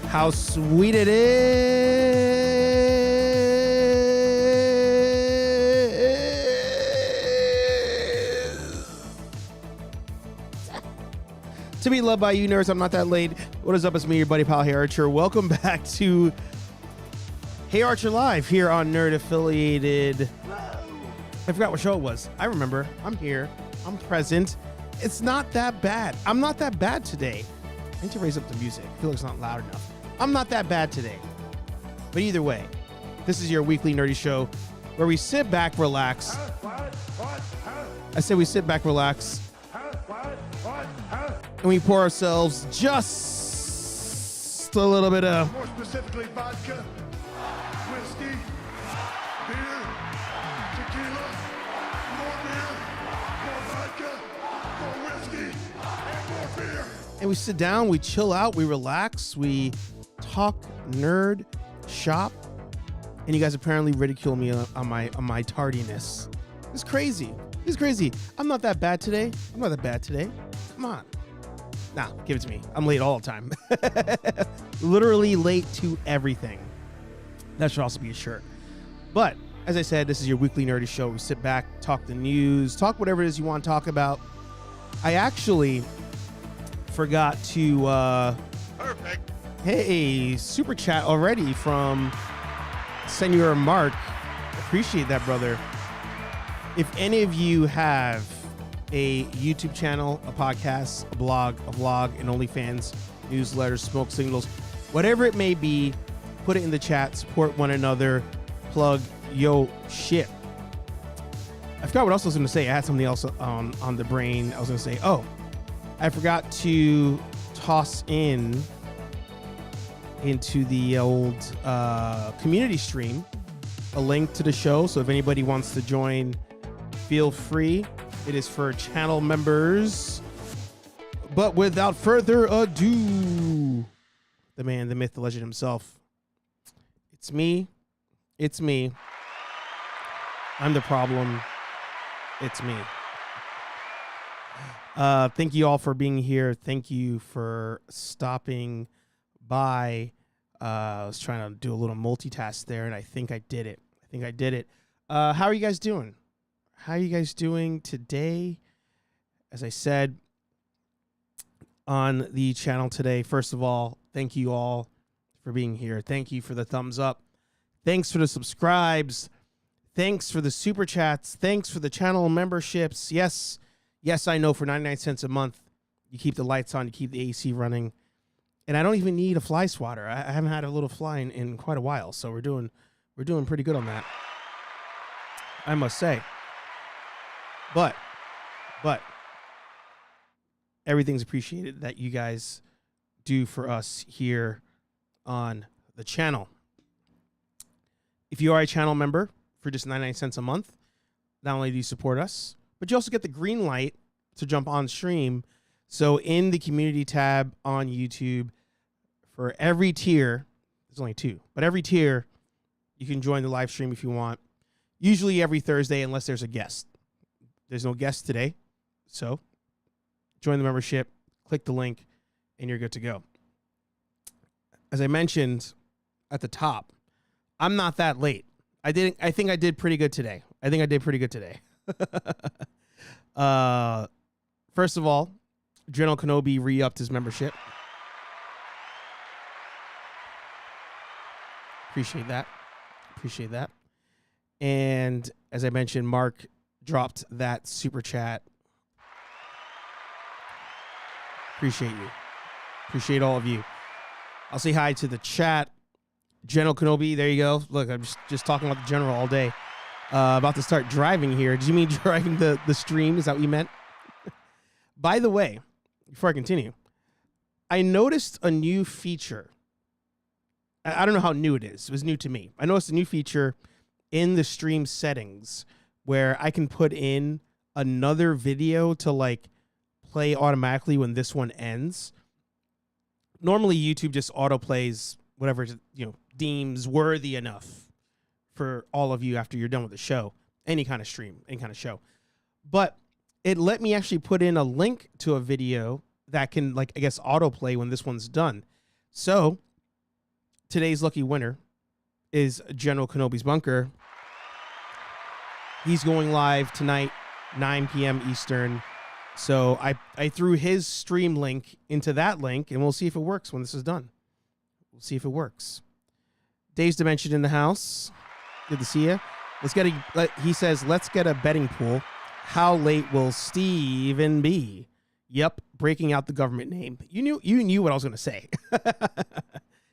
How sweet it is to be loved by you, nerds. I'm not that late. What is up? It's me, your buddy pal HeyArcher. Welcome back to HeyArcher Live here on Nerd Affiliated. I forgot what show it was. I remember. I'm here. I'm present. It's not that bad. I'm not that bad today. I need to raise up the music. I feel like it's not loud enough. I'm not that bad today. But either way, this is your weekly nerdy show where we sit back, relax. I say we sit back, relax, and we pour ourselves just a little bit of... More specifically, vodka, whiskey, beer, tequila, more beer, more vodka, more whiskey, and more beer. And we sit down, we chill out, we relax, we talk nerd shop, and you guys apparently ridicule me on my tardiness. It's crazy. It's crazy. I'm not that bad today. I'm not that bad today. Come on. Nah, give it to me. I'm late all the time. Literally late to everything. That should also be a shirt. But as I said, this is your weekly nerdy show. We sit back, talk the news, talk whatever it is you want to talk about. I actually forgot to Perfect. hey, super chat already from Senor Mark. Appreciate that, brother. If any of you have a YouTube channel, a podcast, a blog, a vlog, an OnlyFans, newsletters, smoke signals, whatever it may be, put it in the chat, support one another, plug yo shit. I forgot what else I was going to say. I had something else on the brain. I was going to say, oh, I forgot to toss into the old community stream a link to the show. So if anybody wants to join, feel free. It is for channel members. But without further ado, the man, the myth, the legend himself. It's me. It's me. I'm the problem. It's me. Thank you all for being here. Thank you for stopping by. I was trying to do a little multitask there, and I think I did it. How are you guys doing? How are you guys doing today? As I said on the channel today, first of all, thank you all for being here. Thank you for the thumbs up. Thanks for the subscribes. Thanks for the super chats. Thanks for the channel memberships. Yes, I know for 99 cents a month, you keep the lights on, you keep the AC running. And I don't even need a fly swatter. I haven't had a little fly in quite a while, so we're doing pretty good on that, I must say. But everything's appreciated that you guys do for us here on the channel. If you are a channel member for just 99 cents a month, not only do you support us, but you also get the green light to jump on stream. So in the community tab on YouTube, for every tier, there's only two, but every tier, you can join the live stream if you want. Usually every Thursday, unless there's a guest. There's no guest today, so join the membership, click the link, and you're good to go. As I mentioned at the top, I'm not that late. I think I did pretty good today. First of all, General Kenobi re-upped his membership. Appreciate that. And as I mentioned, Mark dropped that super chat. Appreciate you. Appreciate all of you. I'll say hi to the chat. General Kenobi, there you go. Look, I'm just talking about the general all day. About to start driving here. Did you mean driving the stream? Is that what you meant? By the way, before I continue, I noticed a new feature. I don't know how new it is. It was new to me. I noticed a new feature in the stream settings where I can put in another video to like play automatically when this one ends. Normally YouTube just auto plays whatever, deems worthy enough for all of you after you're done with the show, any kind of stream, any kind of show. But it let me actually put in a link to a video that can, like, I guess, autoplay when this one's done. So today's lucky winner is General Kenobi's Bunker. He's going live tonight, 9 p.m. Eastern. So I threw his stream link into that link, and we'll see if it works when this is done. We'll see if it works. Dave's Dimension in the house. Good to see you. He says, let's get a betting pool. How late will Steven be? Yep, breaking out the government name. You knew what I was going to say.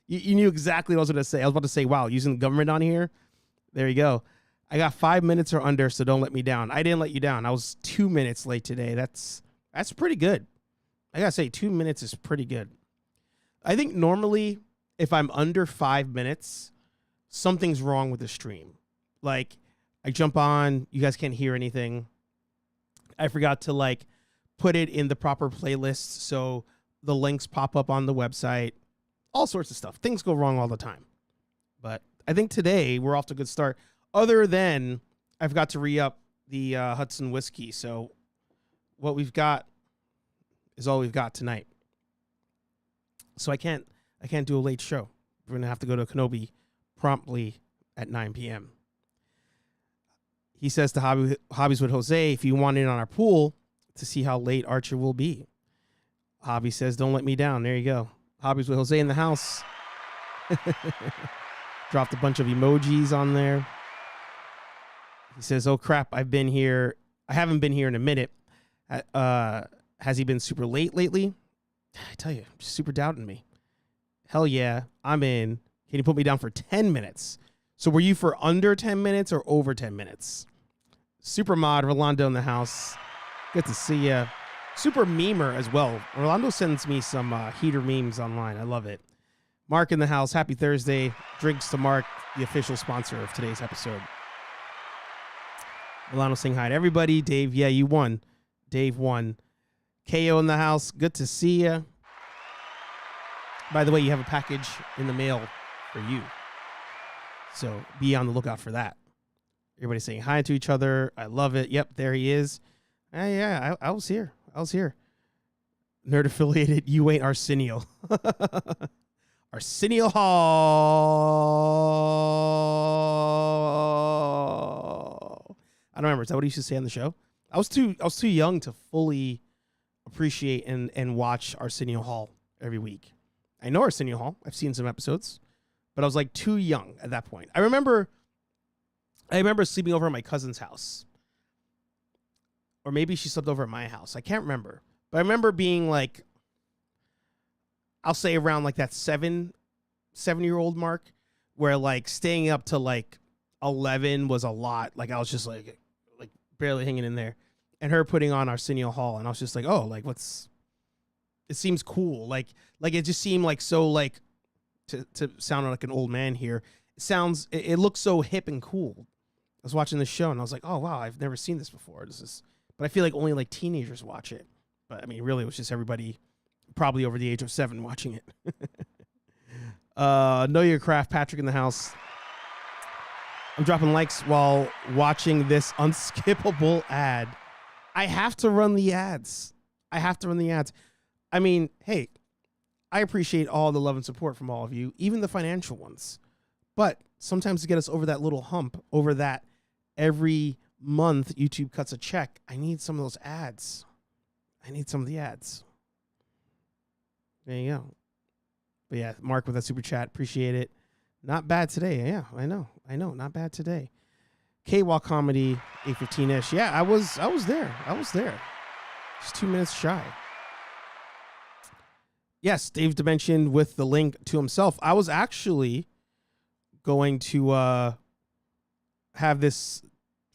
you knew exactly what I was going to say. I was about to say, wow, using the government on here. There you go. I got 5 minutes or under, so don't let me down. I didn't let you down. I was 2 minutes late today. That's pretty good. I got to say, 2 minutes is pretty good. I think normally if I'm under 5 minutes, something's wrong with the stream. Like, I jump on, you guys can't hear anything. I forgot to, put it in the proper playlist so the links pop up on the website. All sorts of stuff. Things go wrong all the time. But I think today we're off to a good start. Other than I forgot to re-up the Hudson whiskey. So what we've got is all we've got tonight. So I can't do a late show. We're going to have to go to Kenobi promptly at 9 p.m. He says to Hobbies with Jose, if you want in on our pool to see how late Archer will be. Hobby says, don't let me down. There you go. Hobbies with Jose in the house. Dropped a bunch of emojis on there. He says, oh, crap, I haven't been here in a minute. Has he been super late lately? I tell you, super doubting me. Hell yeah, I'm in. Can you put me down for 10 minutes? So were you for under 10 minutes or over 10 minutes? Super mod, Rolando in the house. Good to see ya. Super memer as well. Rolando sends me some heater memes online. I love it. Mark in the house. Happy Thursday. Drinks to Mark, the official sponsor of today's episode. Rolando saying hi to everybody. Dave, yeah, you won. Dave won. KO in the house. Good to see ya. By the way, you have a package in the mail for you. So be on the lookout for that. Everybody saying hi to each other. I love it. Yep, there he is. Yeah, I was here. Nerd affiliated. You ain't Arsenio. Arsenio Hall. I don't remember. Is that what he used to say on the show? I was too young to fully appreciate and watch Arsenio Hall every week. I know Arsenio Hall. I've seen some episodes, but I was too young at that point. I remember sleeping over at my cousin's house, or maybe she slept over at my house. I can't remember, but I remember being I'll say around that 7-year-old mark, where staying up to 11 was a lot. I was just barely hanging in there, and her putting on Arsenio Hall, and I was just what's? It seems cool. It just seemed so to sound like an old man here. It looks so hip and cool. I was watching this show and I was like, oh wow, I've never seen this before. But I feel only teenagers watch it. But I mean, really, it was just everybody probably over the age of 7 watching it. Know Your Craft, Patrick in the house. I'm dropping likes while watching this unskippable ad. I have to run the ads. I mean, hey, I appreciate all the love and support from all of you, even the financial ones. But sometimes to get us over that little hump, over that every month YouTube cuts a check, I need some of those ads. I need some of the ads. There you go. But yeah, Mark with that super chat. Appreciate it. Not bad today. Yeah, I know. Not bad today. K-Walk Comedy, 8:15-ish. Yeah, I was there. Just 2 minutes shy. Yes, Dave Dimension with the link to himself. I was actually going to have this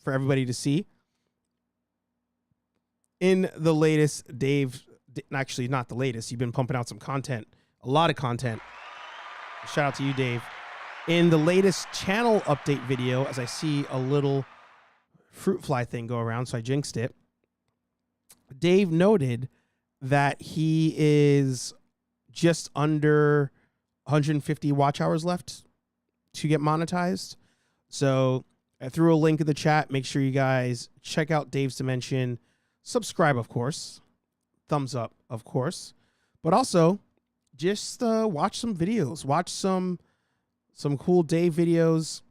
for everybody to see. In the latest actually not the latest, you've been pumping out some content, a lot of content. Shout out to you, Dave. In the latest channel update video, as I see a little fruit fly thing go around, so I jinxed it. Dave noted that he is just under 150 watch hours left to get monetized. So I threw a link in the chat. Make sure you guys check out Dave's Dimension. Subscribe, of course. Thumbs up, of course. But also, just watch some videos. Watch some some cool Dave videos.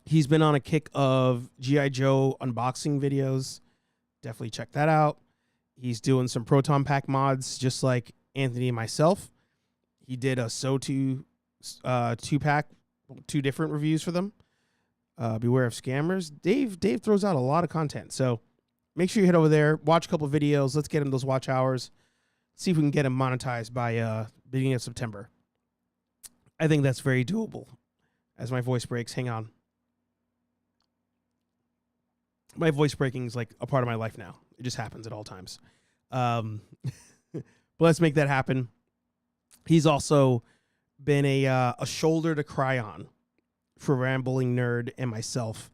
He's been on a kick of G.I. Joe unboxing videos. Definitely check that out. He's doing some Proton Pack mods just like Anthony and myself. He did a SO2 2-pack, 2 different reviews for them. Beware of scammers. Dave throws out a lot of content. So make sure you head over there, watch a couple videos. Let's get him those watch hours. See if we can get him monetized by beginning of September. I think that's very doable. As my voice breaks, hang on. My voice breaking is like a part of my life now. It just happens at all times. But let's make that happen. He's also been a shoulder to cry on for Rambling Nerd and myself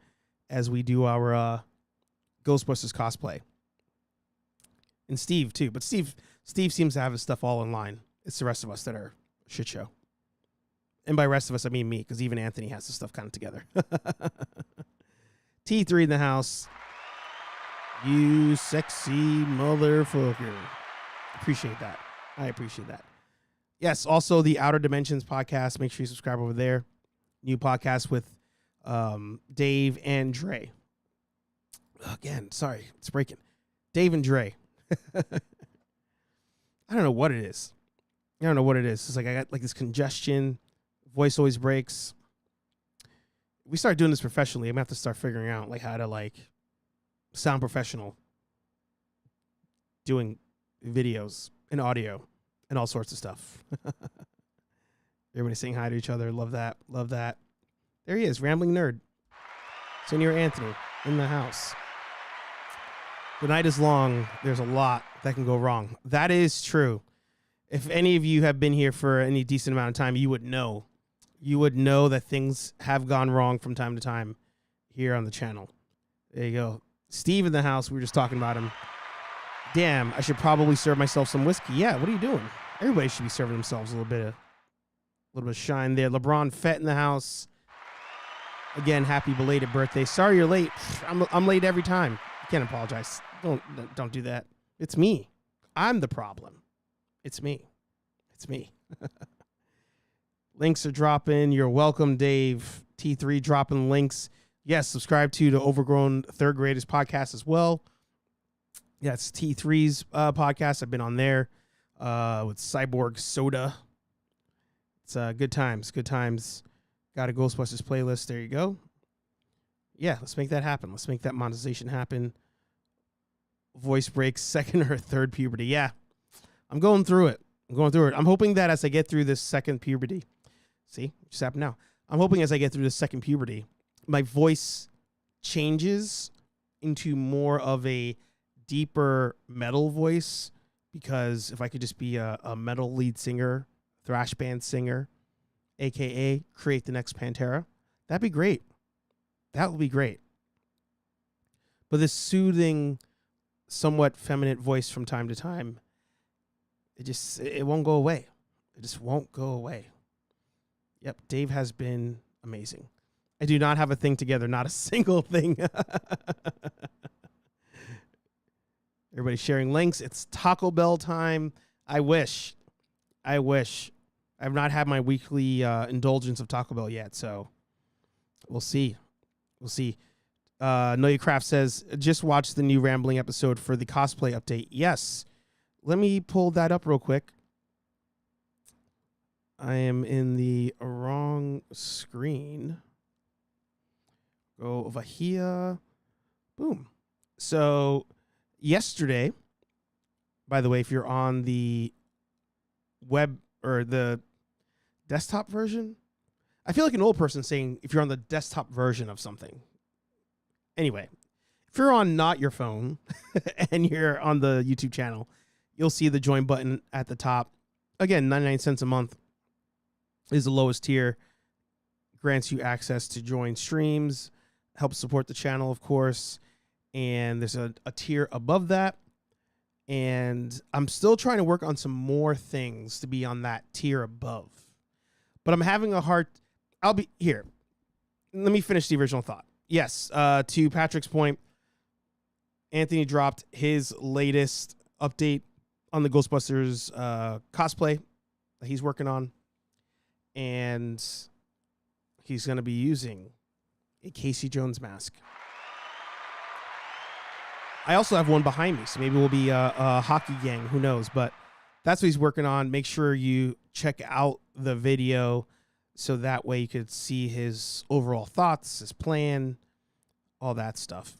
as we do our Ghostbusters cosplay. And Steve, too. But Steve seems to have his stuff all in line. It's the rest of us that are a shit show. And by rest of us, I mean me, because even Anthony has his stuff kind of together. T3 in the house. You sexy motherfucker. Appreciate that. I appreciate that. Yes, also the Outer Dimensions podcast. Make sure you subscribe over there. New podcast with Dave and Dre. Again, sorry, it's breaking. Dave and Dre. I don't know what it is. It's like I got like this congestion. Voice always breaks. We start doing this professionally. I'm gonna have to start figuring out like how to like sound professional doing videos and audio and all sorts of stuff. Everybody saying hi to each other. Love that. There he is, Rambling Nerd. Senior Anthony in the house. The night is long. There's a lot that can go wrong. That is true. If any of you have been here for any decent amount of time, you would know. You would know that things have gone wrong from time to time here on the channel. There you go. Steve in the house. We were just talking about him. Damn, I should probably serve myself some whiskey. Yeah, what are you doing? Everybody should be serving themselves a little bit of shine there. LeBron Fett in the house. Again, happy belated birthday. Sorry you're late. I'm late every time. You can't apologize. Don't do that. It's me. I'm the problem. It's me. Links are dropping. You're welcome, Dave. T3 dropping links. Yes, subscribe to the Overgrown Third Graders podcast as well. Yeah, it's T3's podcast. I've been on there with Cyborg Soda. It's good times. Got a Ghostbusters playlist. There you go. Yeah, let's make that happen. Let's make that monetization happen. Voice breaks, second or third puberty. Yeah, I'm going through it. I'm hoping that as I get through this second puberty, see, just happened now. I'm hoping as I get through this second puberty, my voice changes into more of a deeper metal voice, because if I could just be a metal lead singer, thrash band singer, aka create the next Pantera, that'd be great. That would be great. But this soothing, somewhat feminine voice from time to time, it won't go away. It just won't go away. Yep, Dave has been amazing. I do not have a thing together, not a single thing. Everybody sharing links. It's Taco Bell time. I wish. I've not had my weekly indulgence of Taco Bell yet, so we'll see. Know Your Craft says, just watch the new Rambling episode for the cosplay update. Yes. Let me pull that up real quick. I am in the wrong screen. Go over here. Boom. So yesterday, by the way, if you're on the web or the desktop version, I feel like an old person saying if you're on the desktop version of something. Anyway, if you're on not your phone and you're on the YouTube channel, you'll see the join button at the top. Again, 99 cents a month is the lowest tier. Grants you access to join streams, helps support the channel, of course. And there's a tier above that. And I'm still trying to work on some more things to be on that tier above. But I'm having a hard... I'll be... Here. Let me finish the original thought. Yes, to Patrick's point, Anthony dropped his latest update on the Ghostbusters cosplay that he's working on. And he's going to be using a Casey Jones mask. I also have one behind me, so maybe we'll be a hockey gang. Who knows? But that's what he's working on. Make sure you check out the video so that way you could see his overall thoughts, his plan, all that stuff.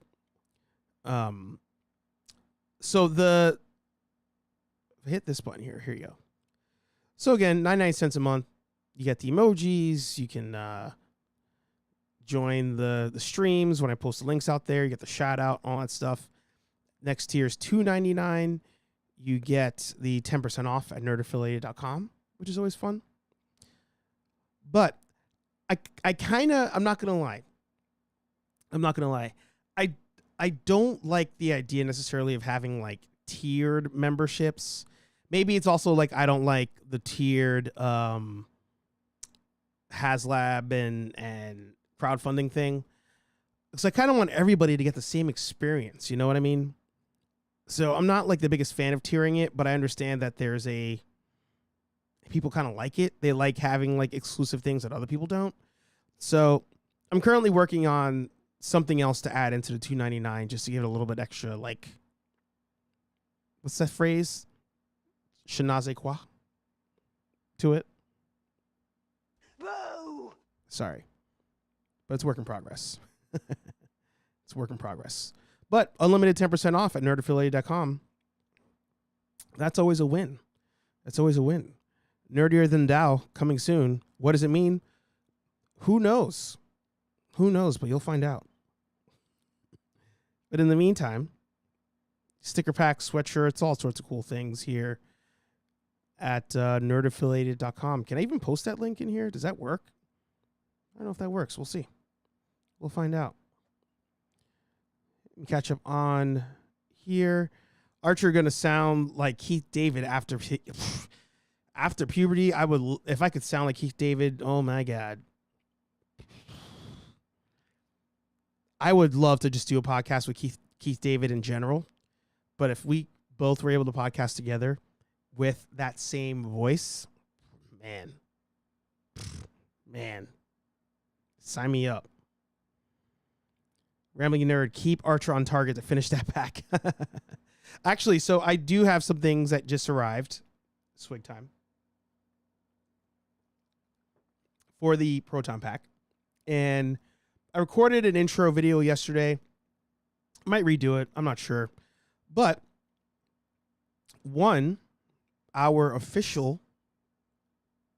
So hit this button here. Here you go. So again, 99 cents a month. You get the emojis. You can join the streams when I post the links out there. You get the shout out, all that stuff. Next tier is $2.99. You get the 10% off at nerdaffiliated.com, which is always fun. But I'm not going to lie. I don't like the idea necessarily of having like tiered memberships. Maybe it's also like I don't like the tiered HasLab and crowdfunding thing. Because I kind of want everybody to get the same experience. You know what I mean? So I'm not like the biggest fan of tiering it, but I understand that people kind of like it. They like having like exclusive things that other people don't. So I'm currently working on something else to add into the $2.99 just to give it a little bit extra, like, what's that phrase? Je ne sais quoi to it. Whoa! Sorry. But it's work in progress. It's work in progress. But unlimited 10% off at nerdaffiliated.com. That's always a win. That's always a win. Nerdier than Dow coming soon. What does it mean? Who knows? Who knows? But you'll find out. But in the meantime, sticker packs, sweatshirts, all sorts of cool things here at nerdaffiliated.com. Can I even post that link in here? Does that work? I don't know if that works. We'll see. We'll find out. Catch up on here. Archer going to sound like Keith David after puberty. I would, if I could sound like Keith David. Oh my God. I would love to just do a podcast with Keith David in general. But if we both were able to podcast together with that same voice, man, sign me up. Rambling Nerd, keep Archer on target to finish that pack. Actually, so I do have some things that just arrived. Swig time. For the Proton Pack. And I recorded an intro video yesterday. I might redo it. I'm not sure. But our official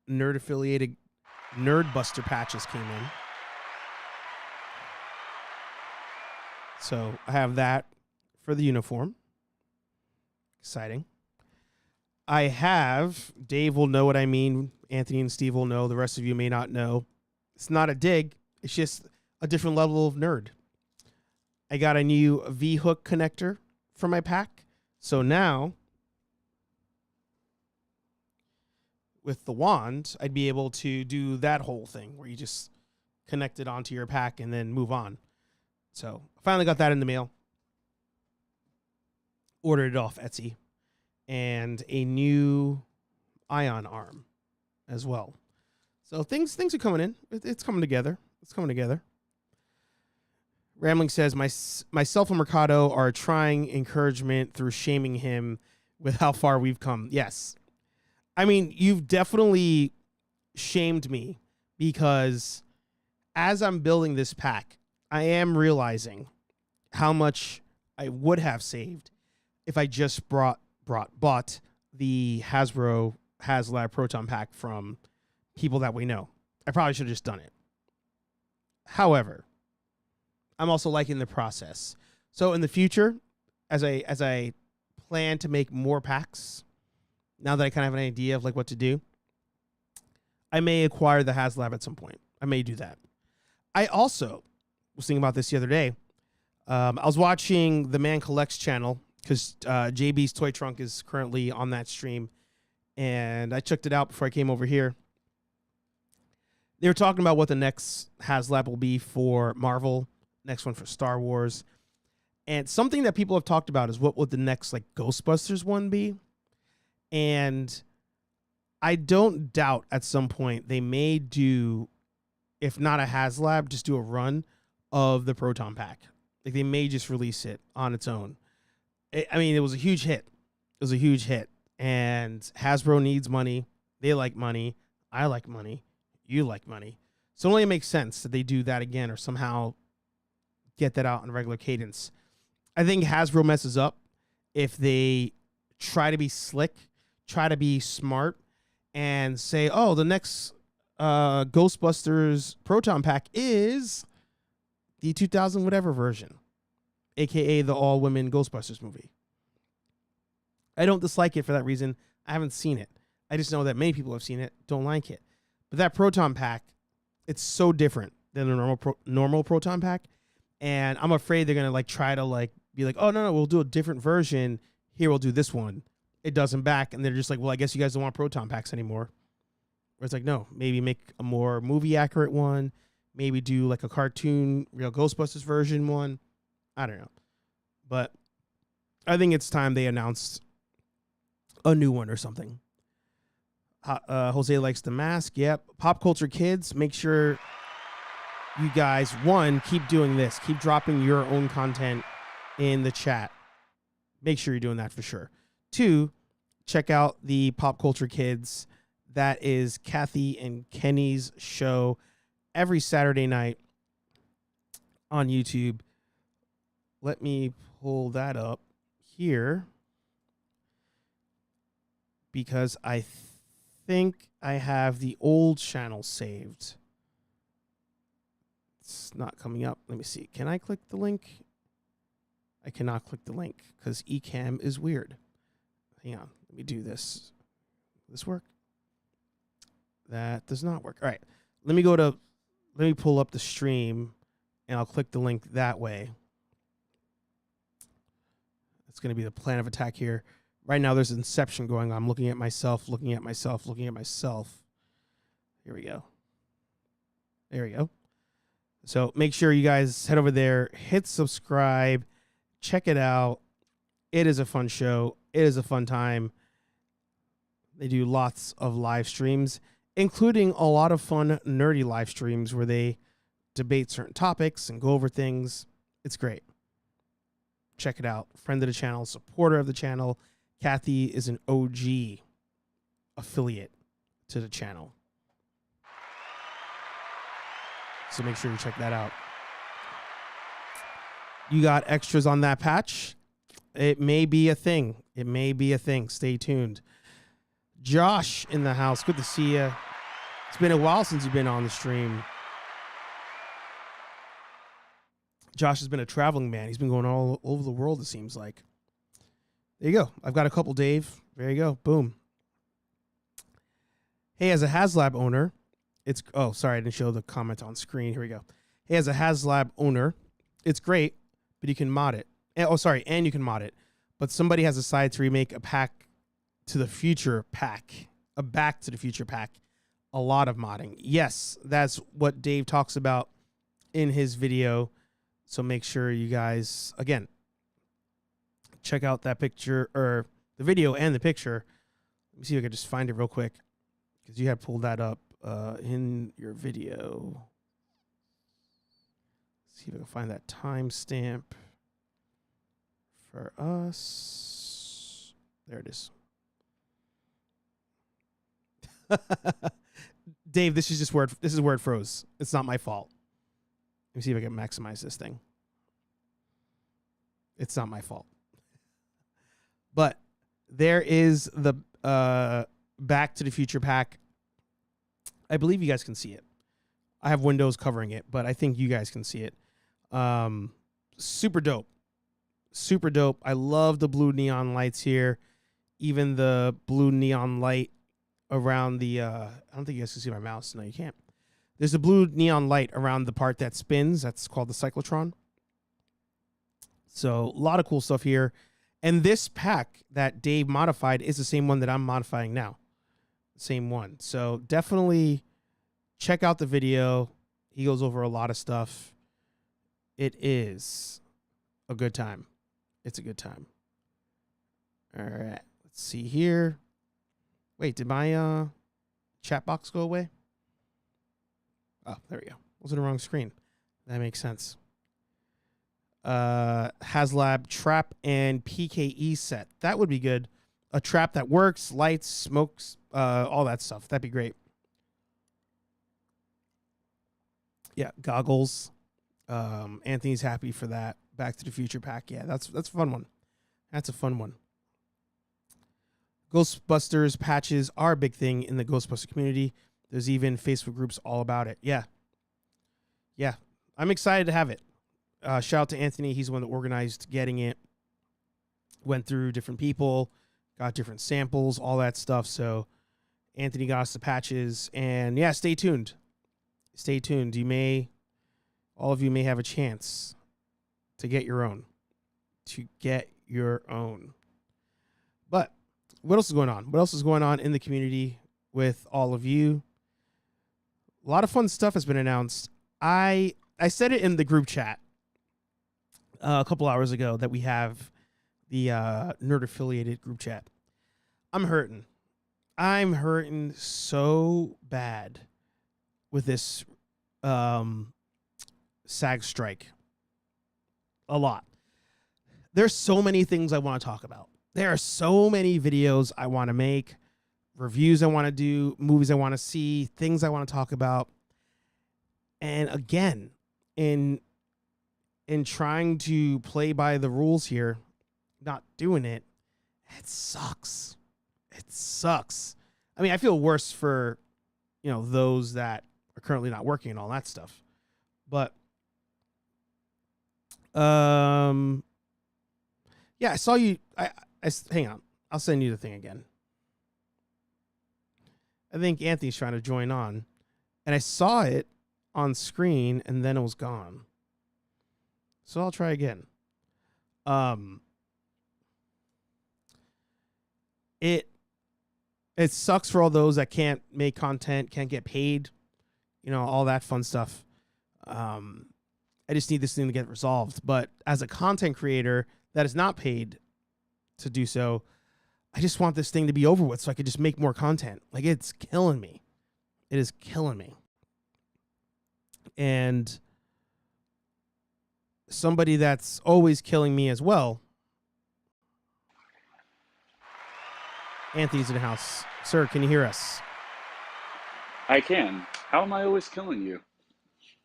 Nerd affiliated Nerd Buster patches came in. So I have that for the uniform. Exciting. I have, Dave will know what I mean. Anthony and Steve will know. The rest of you may not know. It's not a dig. It's just a different level of nerd. I got a new V-hook connector for my pack. So now, with the wand, I'd be able to do that whole thing where you just connect it onto your pack and then move on. So I finally got that in the mail. Ordered it off Etsy. And a new ion arm as well. So things are coming in. It's coming together. It's coming together. Rambling says, myself and Mercado are trying encouragement through shaming him with how far we've come. Yes. I mean, you've definitely shamed me because as I'm building this pack, I am realizing how much I would have saved if I just bought the Hasbro HasLab Proton Pack from people that we know. I probably should have just done it. However, I'm also liking the process. So in the future, as I plan to make more packs, now that I kind of have an idea of like what to do, I may acquire the HasLab at some point. I may do that. I also was thinking about this the other day. I was watching the Man Collects channel because JB's Toy Trunk is currently on that stream, and I checked it out before I came over here. They were talking about what the next HasLab will be for Marvel, next one for Star Wars, and something that people have talked about is what would the next like Ghostbusters one be, and I don't doubt at some point they may do if not a HasLab, just do a run of the Proton Pack. Like they may just release it on its own. I mean, it was a huge hit. It was a huge hit. And Hasbro needs money. They like money. I like money. You like money. So it only makes sense that they do that again or somehow get that out on a regular cadence. I think Hasbro messes up if they try to be slick, try to be smart, and say, oh, the next Ghostbusters Proton Pack is the 2000 whatever version, a.k.a. the all-women Ghostbusters movie. I don't dislike it for that reason. I haven't seen it. I just know that many people have seen it, don't like it. But that Proton Pack, it's so different than a normal Proton Pack. And I'm afraid they're going to try to be like, oh, no, we'll do a different version. Here, we'll do this one. It doesn't back. And they're just like, well, I guess you guys don't want Proton Packs anymore. Where it's like, no, maybe make a more movie accurate one. Maybe do a cartoon, real Ghostbusters version one. I don't know. But I think it's time they announced a new one or something. Jose likes the mask. Yep. Pop Culture Kids, make sure you guys, one, keep doing this. Keep dropping your own content in the chat. Make sure you're doing that for sure. Two, check out the Pop Culture Kids. That is Kathy and Kenny's show every Saturday night on YouTube. Let me pull that up here because I think I have the old channel saved. It's not coming up. Let me see. Can I click the link? I cannot click the link because Ecamm is weird. Hang on. Let me do this. Does this work? That does not work. All right. Let me pull up the stream and I'll click the link that way. It's going to be the plan of attack here. Right now there's Inception going on. I'm looking at myself, looking at myself, looking at myself. Here we go. There we go. So make sure you guys head over there, hit subscribe, check it out. It is a fun show. It is a fun time. They do lots of live streams, including a lot of fun, nerdy live streams where they debate certain topics and go over things. It's great. Check it out. Friend of the channel, supporter of the channel. Kathy is an OG affiliate to the channel. So make sure you check that out. You got extras on that patch. It may be a thing. It may be a thing. Stay tuned. Josh in the house. Good to see you. It's been a while since you've been on the stream. Josh has been a traveling man. He's been going all over the world, it seems like. There you go. I've got a couple, Dave. There you go. Boom. Hey, as a HasLab owner, oh, sorry, I didn't show the comment on screen. Here we go. Hey, as a HasLab owner, it's great, but you can mod it. And you can mod it. But somebody has decided to remake a Back to the Future pack. A lot of modding. Yes, that's what Dave talks about in his video. So make sure you guys, again, check out that picture, or the video and the picture. Let me see if I can just find it real quick, because you had pulled that up in your video. Let's see if I can find that timestamp for us. There it is. Dave, this is where it froze. It's not my fault. Let me see if I can maximize this thing. It's not my fault. But there is the Back to the Future pack. I believe you guys can see it. I have windows covering it, but I think you guys can see it. Super dope. Super dope. I love the blue neon lights here. Even the blue neon light around the... I don't think you guys can see my mouse. No, you can't. There's a blue neon light around the part that spins. That's called the cyclotron. So a lot of cool stuff here. And this pack that Dave modified is the same one that I'm modifying now. Same one. So definitely check out the video. He goes over a lot of stuff. It is a good time. It's a good time. All right. Let's see here. Wait, did my chat box go away? Oh, there we go. Was it the wrong screen? That makes sense. HasLab trap and PKE set. That would be good. A trap that works, lights, smokes, all that stuff. That'd be great. Yeah, goggles. Anthony's happy for that. Back to the Future pack. Yeah, that's a fun one. That's a fun one. Ghostbusters patches are a big thing in the Ghostbuster community. There's even Facebook groups all about it. Yeah. Yeah. I'm excited to have it. Shout out to Anthony. He's the one that organized getting it. Went through different people, got different samples, all that stuff. So Anthony got us the patches. And yeah, stay tuned. Stay tuned. All of you may have a chance to get your own. But what else is going on? What else is going on in the community with all of you? A lot of fun stuff has been announced. I said it in the group chat a couple hours ago that we have the nerd affiliated group chat. I'm hurting. I'm hurting so bad with this SAG strike. A lot. There's so many things I want to talk about. There are so many videos I want to make, reviews I want to do, movies I want to see, things I want to talk about. And again, in trying to play by the rules here, not doing it, it sucks. It sucks. I mean, I feel worse for, those that are currently not working and all that stuff. But yeah, I saw you. Hang on. I'll send you the thing again. I think Anthony's trying to join on, and I saw it on screen, and then it was gone. So I'll try again. It sucks for all those that can't make content, can't get paid, all that fun stuff. I just need this thing to get resolved. But as a content creator that is not paid to do so, I just want this thing to be over with so I could just make more content. Like, it's killing me. It is killing me. And somebody that's always killing me as well, Anthony's in the house. Sir, can you hear us? I can. How am I always killing you?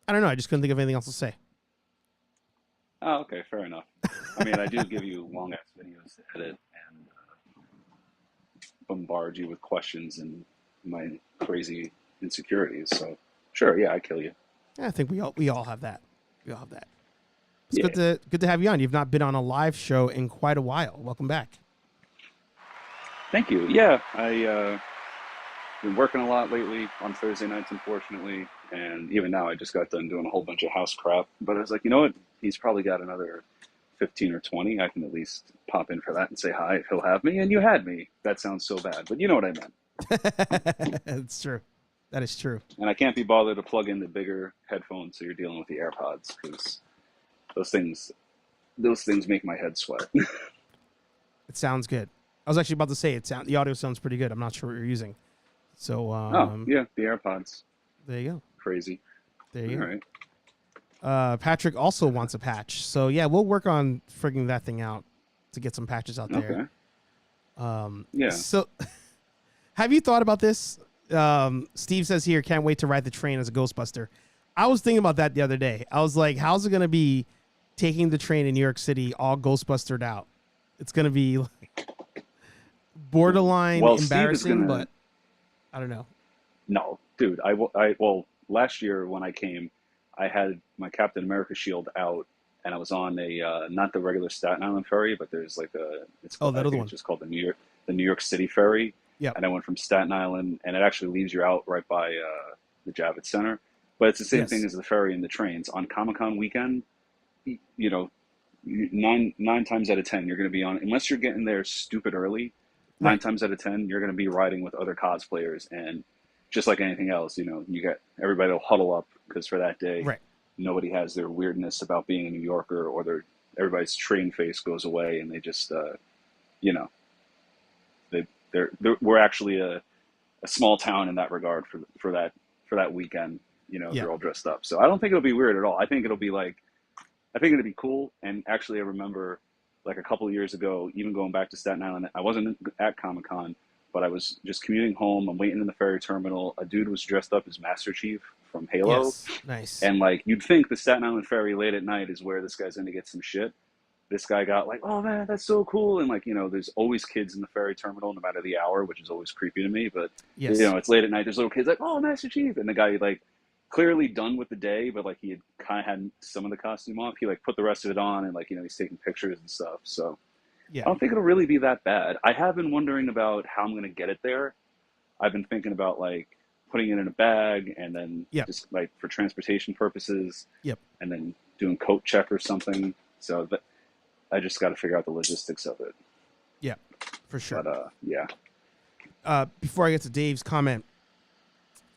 I don't know. I just couldn't think of anything else to say. Oh, okay, fair enough. I mean, I do give you long-ass videos to edit and bombard you with questions and my crazy insecurities. So, sure, yeah, I kill you. Yeah, I think we all have that. We all have that. It's Yeah. good to have you on. You've not been on a live show in quite a while. Welcome back. Thank you. Yeah, I been working a lot lately on Thursday nights, unfortunately, and even now I just got done doing a whole bunch of house crap. But I was like, you know what? He's probably got another 15 or 20. I can at least pop in for that and say hi if he'll have me. And you had me. That sounds so bad, but you know what I meant. It's true. That is true. And I can't be bothered to plug in the bigger headphones, so you're dealing with the AirPods, because those things make my head sweat. It sounds good. I was actually about to say the audio sounds pretty good. I'm not sure what you're using. So Oh, yeah, the AirPods. there you go. Crazy. There you All go. right. Patrick also wants a patch. So yeah, we'll work on frigging that thing out to get some patches out there. Okay. Yeah. So have you thought about this? Steve says here, can't wait to ride the train as a Ghostbuster. I was thinking about that the other day. I was like, how's it going to be taking the train in New York City all Ghostbustered out? It's going to be like borderline Well, Steve is embarrassing, gonna- but I don't know. No, dude. Last year when I came, I had my Captain America shield out, and I was on a not the regular Staten Island ferry, but there's like it's called, that I other think one. it's just called the New York City ferry. Yep. And I went from Staten Island, and it actually leaves you out right by the Javits Center. But it's the same Yes. thing as the ferry and the trains. On Comic-Con weekend, nine times out of 10, you're going to be on, unless you're getting there stupid early, Right. 9 times out of 10, you're going to be riding with other cosplayers. And just like anything else, you got everybody will huddle up because for that day, Right. nobody has their weirdness about being a New Yorker, or everybody's train face goes away, and they just, we're actually a small town in that regard for that weekend. Yeah. they're all dressed up. So I don't think it'll be weird at all. I think it'll be cool. And actually, I remember like a couple of years ago, even going back to Staten Island, I wasn't at Comic-Con, but I was just commuting home. I'm waiting in the ferry terminal. A dude was dressed up as Master Chief from Halo. Yes. Nice. And like, you'd think the Staten Island ferry late at night is where this guy's going to get some shit. This guy got like, oh man, that's so cool. And like, there's always kids in the ferry terminal, no matter the hour, which is always creepy to me. But, Yes. it's late at night. There's little kids like, oh, Master Chief. And the guy like clearly done with the day, but like he had kind of had some of the costume off. He like put the rest of it on and like, he's taking pictures and stuff. So Yeah. I don't think it'll really be that bad. I have been wondering about how I'm going to get it there. I've been thinking about like putting it in a bag and then Yep. just like for transportation purposes. Yep. And then doing coat check or something. So that I just got to figure out the logistics of it. Yeah, for sure. But yeah. Before I get to Dave's comment,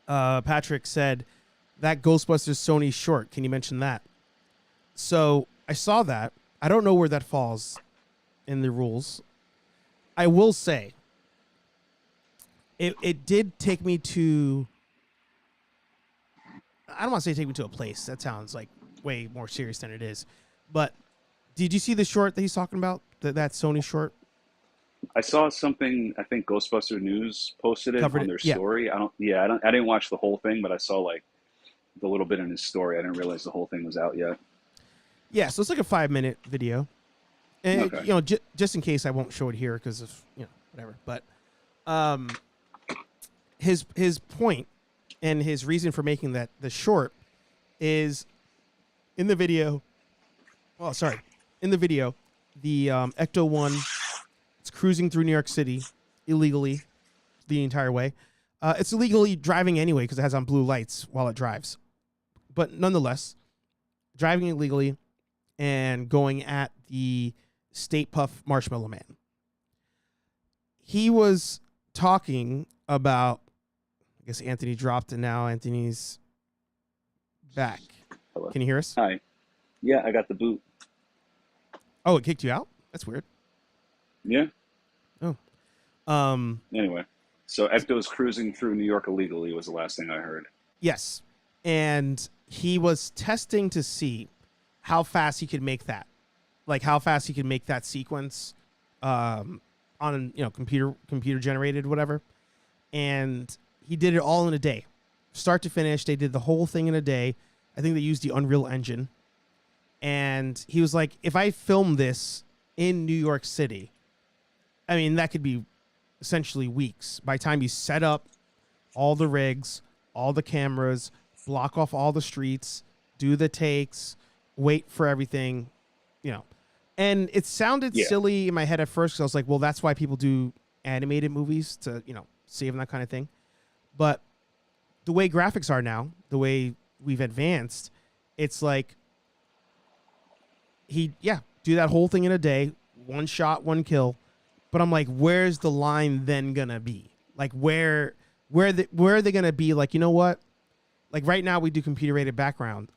Patrick said that Ghostbusters Sony short. Can you mention that? So I saw that. I don't know where that falls in the rules. I will say it did take me to, I don't want to say take me to a place. That sounds like way more serious than it is. But did you see the short that he's talking about? That Sony short? I saw something. I think Ghostbuster News posted it Covered on it, their yeah. story. I didn't watch the whole thing, but I saw like the little bit in his story. I didn't realize the whole thing was out yet. Yeah, so it's like a 5-minute video, and Okay. just in case I won't show it here because of whatever. But his point and his reason for making the short is in the video. Oh, sorry, in the video, the Ecto 1, it's cruising through New York City illegally the entire way. It's illegally driving anyway because it has on blue lights while it drives, but nonetheless, driving illegally and going at the State Puff Marshmallow Man. He was talking about, I guess Anthony dropped and now Anthony's back. Hello. Can you hear us? Hi. Yeah, I got the boot. Oh, it kicked you out? That's weird. Yeah. Oh. Anyway, so Ecto's cruising through New York illegally was the last thing I heard. Yes. And he was testing to see how fast he could make that. Like how fast he could make that sequence on computer generated, whatever. And he did it all in a day. Start to finish, they did the whole thing in a day. I think they used the Unreal Engine. And he was like, if I film this in New York City, I mean, that could be essentially weeks. By the time you set up all the rigs, all the cameras, block off all the streets, do the takes, wait for everything, And it sounded silly in my head at first because I was like, well, that's why people do animated movies to, save that kind of thing. But the way graphics are now, the way we've advanced, it's like, do that whole thing in a day, one shot, one kill. But I'm like, where's the line then gonna be? Like, where are they gonna be? Like, you know what? Like right now we do computer generated backgrounds.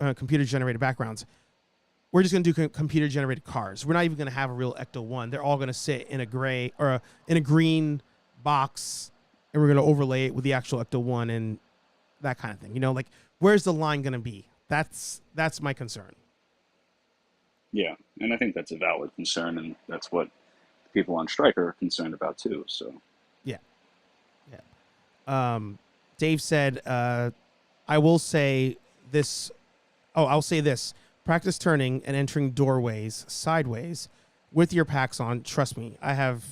We're just gonna do computer generated cars. We're not even gonna have a real Ecto 1. They're all gonna sit in a gray or in a green box, and we're gonna overlay it with the actual Ecto 1 and that kind of thing. Like where's the line gonna be? That's my concern. Yeah, and I think that's a valid concern, and that's what people on strike are concerned about too. So yeah. Dave said, I will say this. Oh, I'll say this. Practice turning and entering doorways sideways with your packs on. Trust me, I have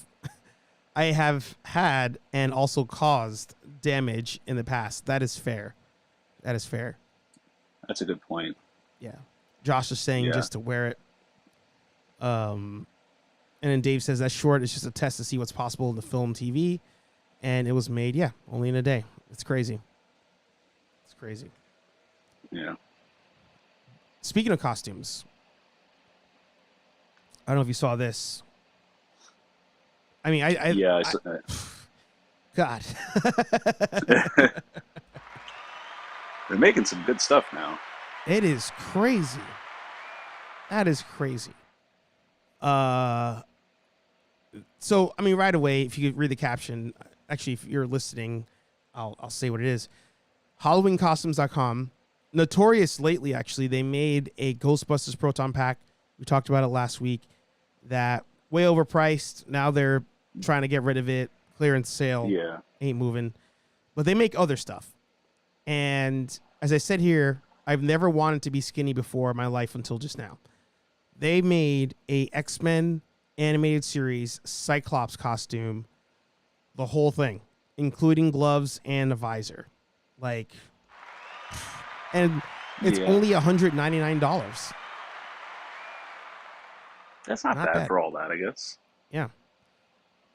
had and also caused damage in the past. That is fair. That's a good point. Yeah. Josh is saying just to wear it. And then Dave says that short is just a test to see what's possible in the film TV. And it was made, only in a day. It's crazy. Yeah. Speaking of costumes, I don't know if you saw this. I mean, I God. They're making some good stuff now. It is crazy. That is crazy. So, I mean, right away, if you could read the caption, actually, if you're listening, I'll say what it is. HalloweenCostumes.com Notorious lately, actually, they made a Ghostbusters Proton Pack. We talked about it last week. That way overpriced. Now they're trying to get rid of it. Clearance sale. Yeah. Ain't moving. But they make other stuff. And as I said here, I've never wanted to be skinny before in my life until just now. They made a X-Men animated series Cyclops costume, the whole thing, including gloves and a visor. Like, and it's only $199. That's not bad for all that, I guess. Yeah.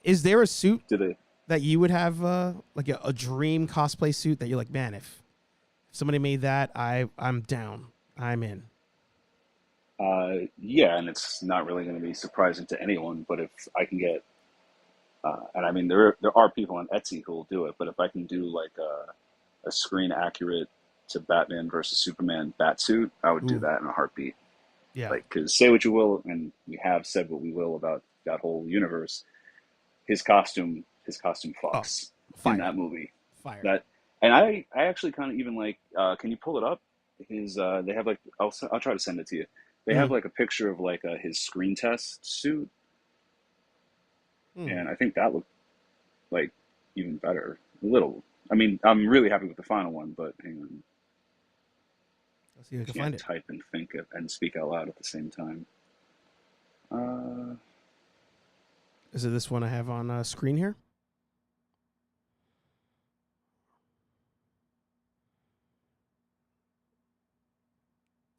Is there a suit Do they? that you would have, like a dream cosplay suit that you're like, man, if somebody made that, I'm down. I'm in. Yeah, and it's not really going to be surprising to anyone. But if I can get, and I mean, there are people on Etsy who will do it. But if I can do like a screen accurate to Batman versus Superman bat suit, I would do that in a heartbeat. Yeah. Like, because say what you will, and we have said what we will about that whole universe. His costume fucks in that movie. Fire. That, and I actually kind of even like. Can you pull it up? His they have like I'll try to send it to you. They have like a picture of like his screen test suit, and I think that looked like even better. A little. I mean, I'm really happy with the final one, but hang on. Let's see if I can Can't find it. type and think and speak out loud at the same time. Is it this one I have on screen here?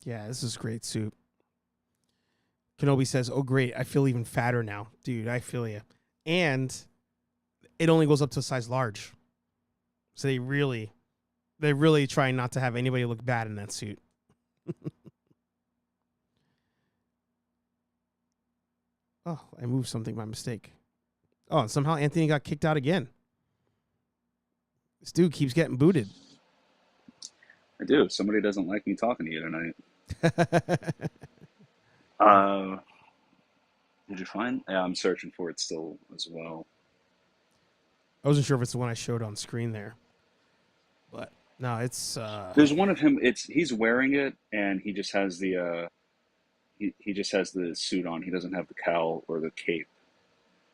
Yeah, this is a great suit. Kenobi says, "Oh, great! I feel even fatter now, dude. I feel you." And it only goes up to a size large, so they really try not to have anybody look bad in that suit. Oh, I moved something by mistake. Oh, and somehow Anthony got kicked out again. This dude keeps getting booted. I do. Somebody doesn't like me talking to you tonight. Did you find? Yeah, I'm searching for it still as well. I wasn't sure if it's the one I showed on screen there, but no, it's. There's one of him. He's wearing it, and he just has the he just has the suit on. He doesn't have the cowl or the cape.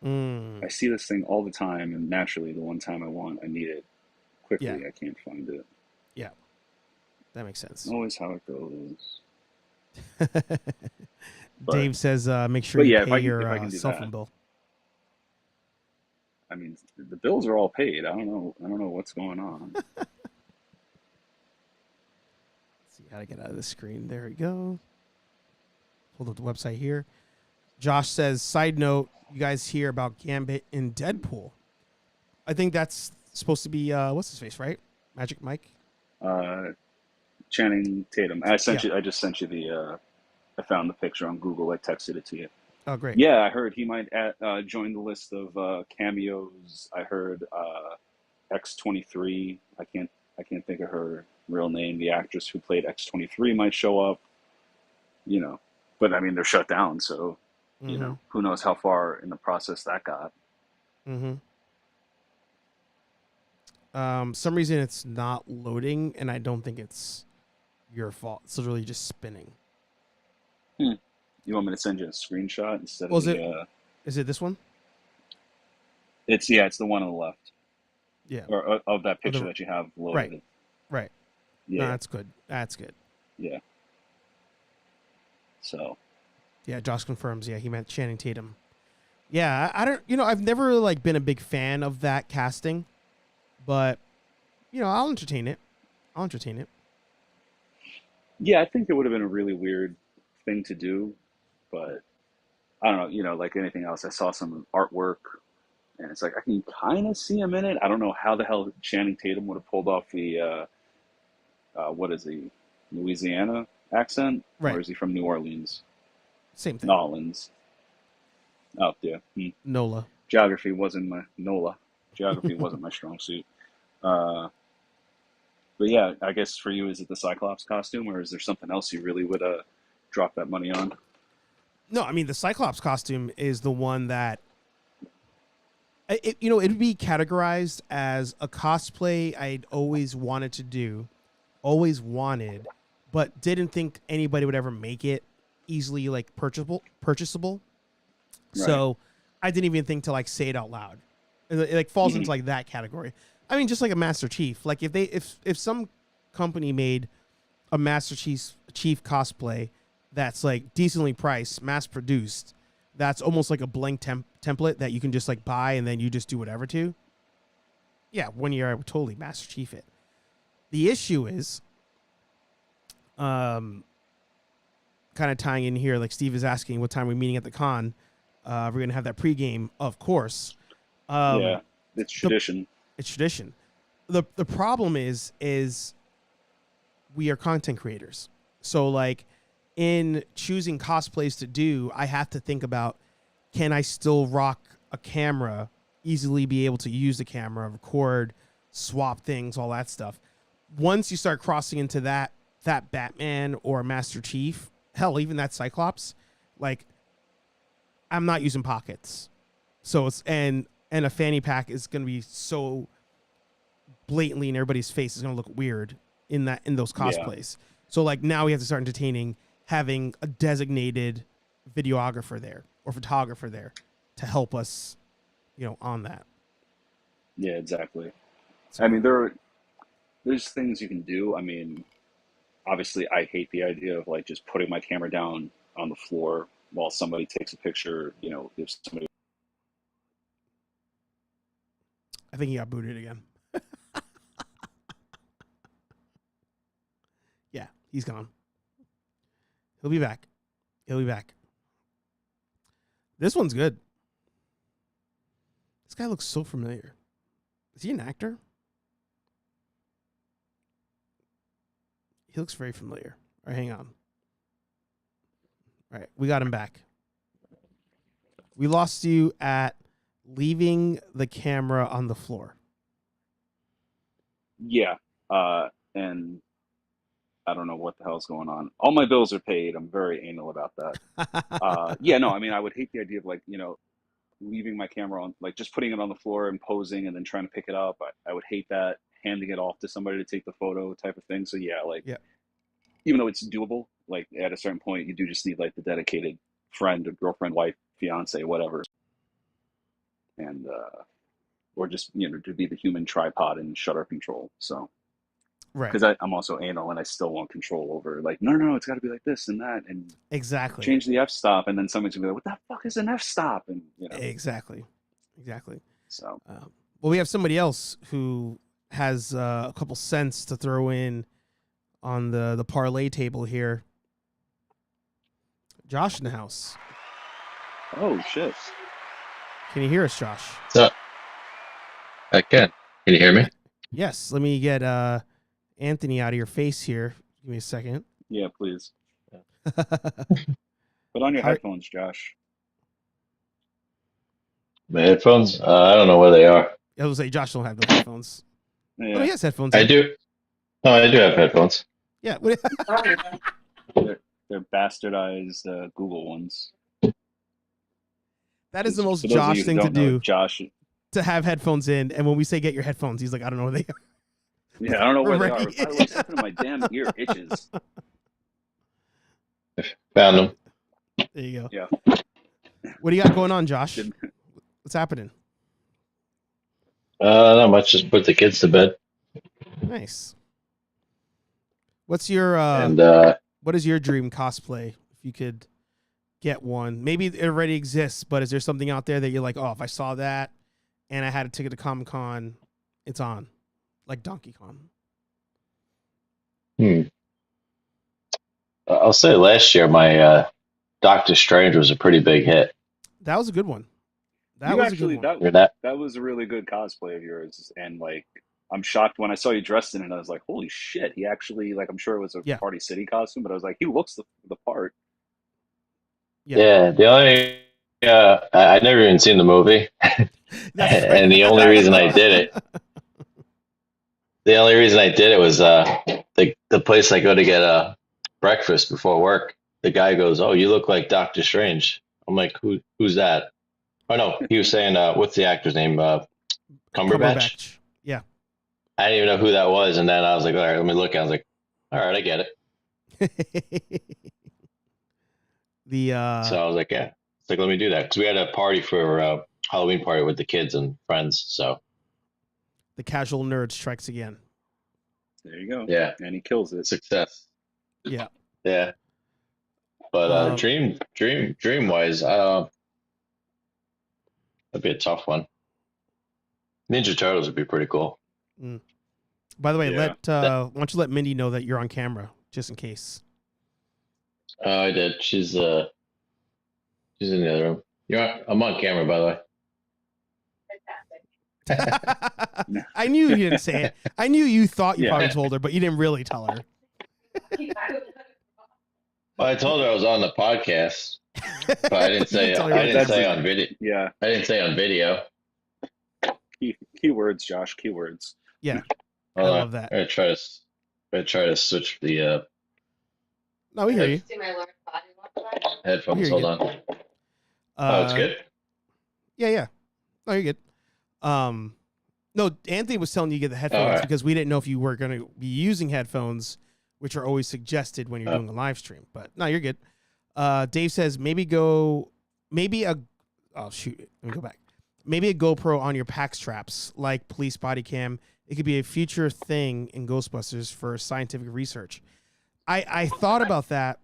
I see this thing all the time, and naturally, the one time I need it quickly, I can't find it. Yeah, that makes sense. Always how it goes. Dave says, "Make sure you pay your cell phone bill." I mean, the bills are all paid. I don't know what's going on. Let's see how to get out of the screen. There we go. Hold up the website here. Josh says, "Side note, you guys hear about Gambit in Deadpool? I think that's supposed to be what's his face, right? Magic Mike." Channing Tatum. I just sent you the. I found the picture on Google. I texted it to you. Oh, great. Yeah, I heard he might join the list of cameos. I heard X-23. I can't think of her real name. The actress who played X-23 might show up. You know, but I mean they're shut down, so you know who knows how far in the process that got. Some reason it's not loading, and I don't think it's your fault. It's literally just spinning. You want me to send you a screenshot instead of is it this one? It's the one on the left. Yeah. Or of that picture that you have loaded. Right. Yeah. No, that's good. That's good. Yeah. So. Yeah, Josh confirms. Yeah, he meant Channing Tatum. Yeah, I don't. I've never like been a big fan of that casting, but I'll entertain it. Yeah, I think it would have been a really weird thing to do, but I don't know, like anything else, I saw some artwork and it's like I can kind of see him in it. I don't know how the hell Channing Tatum would have pulled off the what is he, Louisiana accent, right? Or is he from New Orleans? Same thing. Nolans. Oh yeah. NOLA. Geography wasn't my strong suit. But yeah, I guess for you, is it the Cyclops costume, or is there something else you really would drop that money on? No, I mean the Cyclops costume is the one that it would be categorized as a cosplay I'd always wanted to do, always wanted, but didn't think anybody would ever make it easily like purchasable. Right. So I didn't even think to like say it out loud. It like falls into like that category. I mean, just like a Master Chief. Like if some company made a Master Chief cosplay that's like decently priced, mass produced, that's almost like a blank template that you can just like buy and then you just do whatever to. Yeah, 1 year I would totally Master Chief it. The issue is, kind of tying in here, like Steve is asking what time we're meeting at the con. We're going to have that pregame, of course. Yeah, it's tradition. It's tradition. The problem is we are content creators. So like in choosing cosplays to do, I have to think about, can I still rock a camera, easily be able to use the camera, record, swap things, all that stuff. Once you start crossing into that Batman or Master Chief, hell, even that Cyclops, like I'm not using pockets. So it's and a fanny pack is going to be so blatantly in everybody's face, is going to look weird in those cosplays. Yeah. So like now we have to start entertaining having a designated videographer there or photographer there to help us, on that. Yeah, exactly. So, I mean, there's things you can do. I mean, obviously I hate the idea of like just putting my camera down on the floor while somebody takes a picture, if somebody. I think he got booted again. Yeah, he's gone. He'll be back. This one's good. This guy looks so familiar. Is he an actor? He looks very familiar. All right, hang on. All right, we got him back. We lost you at leaving the camera on the floor. Yeah, and I don't know what the hell's going on. All my bills are paid. I'm very anal about that. Yeah, no, I mean, I would hate the idea of like, leaving my camera on, like just putting it on the floor and posing and then trying to pick it up. I would hate that, handing it off to somebody to take the photo type of thing. So yeah, like, even though it's doable, like at a certain point, you do just need like the dedicated friend or girlfriend, wife, fiance, whatever. And, or just, to be the human tripod and shutter control. So, right. Because I'm also anal and I still want control over like, no, it's got to be like this and that. And exactly change the f-stop. And then someone's gonna be like, what the fuck is an f-stop? And, Exactly. So, well, we have somebody else who has a couple cents to throw in on the parlay table here. Josh in the house. Oh, shit. Can you hear us, Josh? What's up? I can. Can you hear me? Yes. Let me get Anthony out of your face here. Give me a second. Yeah, please. Put on your headphones, Josh. My headphones? I don't know where they are. I was say Josh don't have those headphones. Yeah. Oh, he has headphones. I do. No, I do have headphones. Yeah. They're bastardized Google ones. That is the most For those of Josh you who thing to don't know, do. Josh. To have headphones in, and when we say get your headphones, he's like, I don't know where they are. Yeah, I don't know where they are. Right. By the way, something in my damn ear itches. Found them. There you go. Yeah. What do you got going on, Josh? What's happening? Not much. Just put the kids to bed. Nice. What's your what is your dream cosplay? If you could get one, maybe it already exists, but is there something out there that you're like, oh, if I saw that and I had a ticket to Comic-Con, it's on, like Donkey Kong? I'll say last year my Doctor Strange was a pretty big hit. That was a good one. That was a really good cosplay of yours, and like I'm shocked when I saw you dressed in it. I was like, holy shit, he actually, like, I'm sure it was a Party City costume, but I was like, he looks the part. Yeah, the only I never even seen the movie, and the only reason I did it was the place I go to get breakfast before work. The guy goes, "Oh, you look like Doctor Strange." I'm like, "Who's that?" Oh no, he was saying, "What's the actor's name?" Cumberbatch. Yeah. I didn't even know who that was, and then I was like, "All right, let me look." I was like, all right, I get it. The So I was like, yeah, it's like, let me do that. Because we had a party for Halloween party with the kids and friends. So the casual nerd strikes again. There you go. yeah, And he kills it. success. Yeah. Yeah. But dream wise, that'd be a tough one. Ninja Turtles would be pretty cool. By the way, Yeah. why don't you let Mindy know that you're on camera, just in case. I did. She's in the other room. I'm on camera, by the way. I knew you didn't say it. I knew you thought you Yeah. probably told her, but you didn't really tell her. Well, I told her I was on the podcast, but I didn't say. Tell her I didn't that's say it. on video. Yeah. I didn't say on video. Keywords, Josh. Keywords. Yeah. Hold on. love that. I'm gonna try to switch the No, we hear you. headphones. You're Hold on. Oh, it's good. Yeah. No, you're good. No, Anthony was telling you to get the headphones All right. because we didn't know if you were going to be using headphones, which are always suggested when you're doing a live stream. But no, you're good. Dave says maybe a GoPro on your pack straps, like police body cam. It could be a future thing in Ghostbusters for scientific research. I thought about that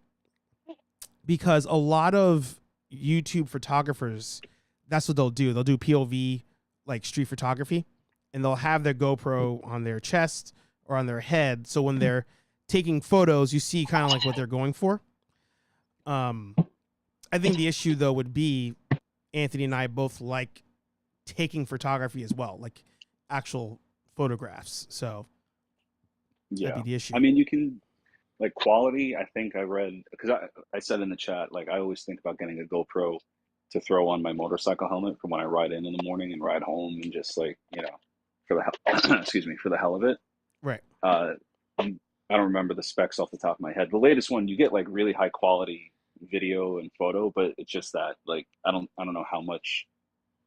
because a lot of YouTube photographers, that's what they'll do. They'll do POV, like street photography, and they'll have their GoPro on their chest or on their head. So when they're taking photos, you see kind of like what they're going for. I think the issue though would be Anthony and I both like taking photography as well, like actual photographs. So Yeah. that'd be the issue. I mean, you can, like, quality, I think I read, because I said in the chat, like, I always think about getting a GoPro to throw on my motorcycle helmet for when I ride in the morning and ride home and just, like, you know, for the hell, excuse me, for the hell of it. Right. I don't remember the specs off the top of my head. The latest one, you get, like, really high quality video and photo, but it's just that, like, I don't know how much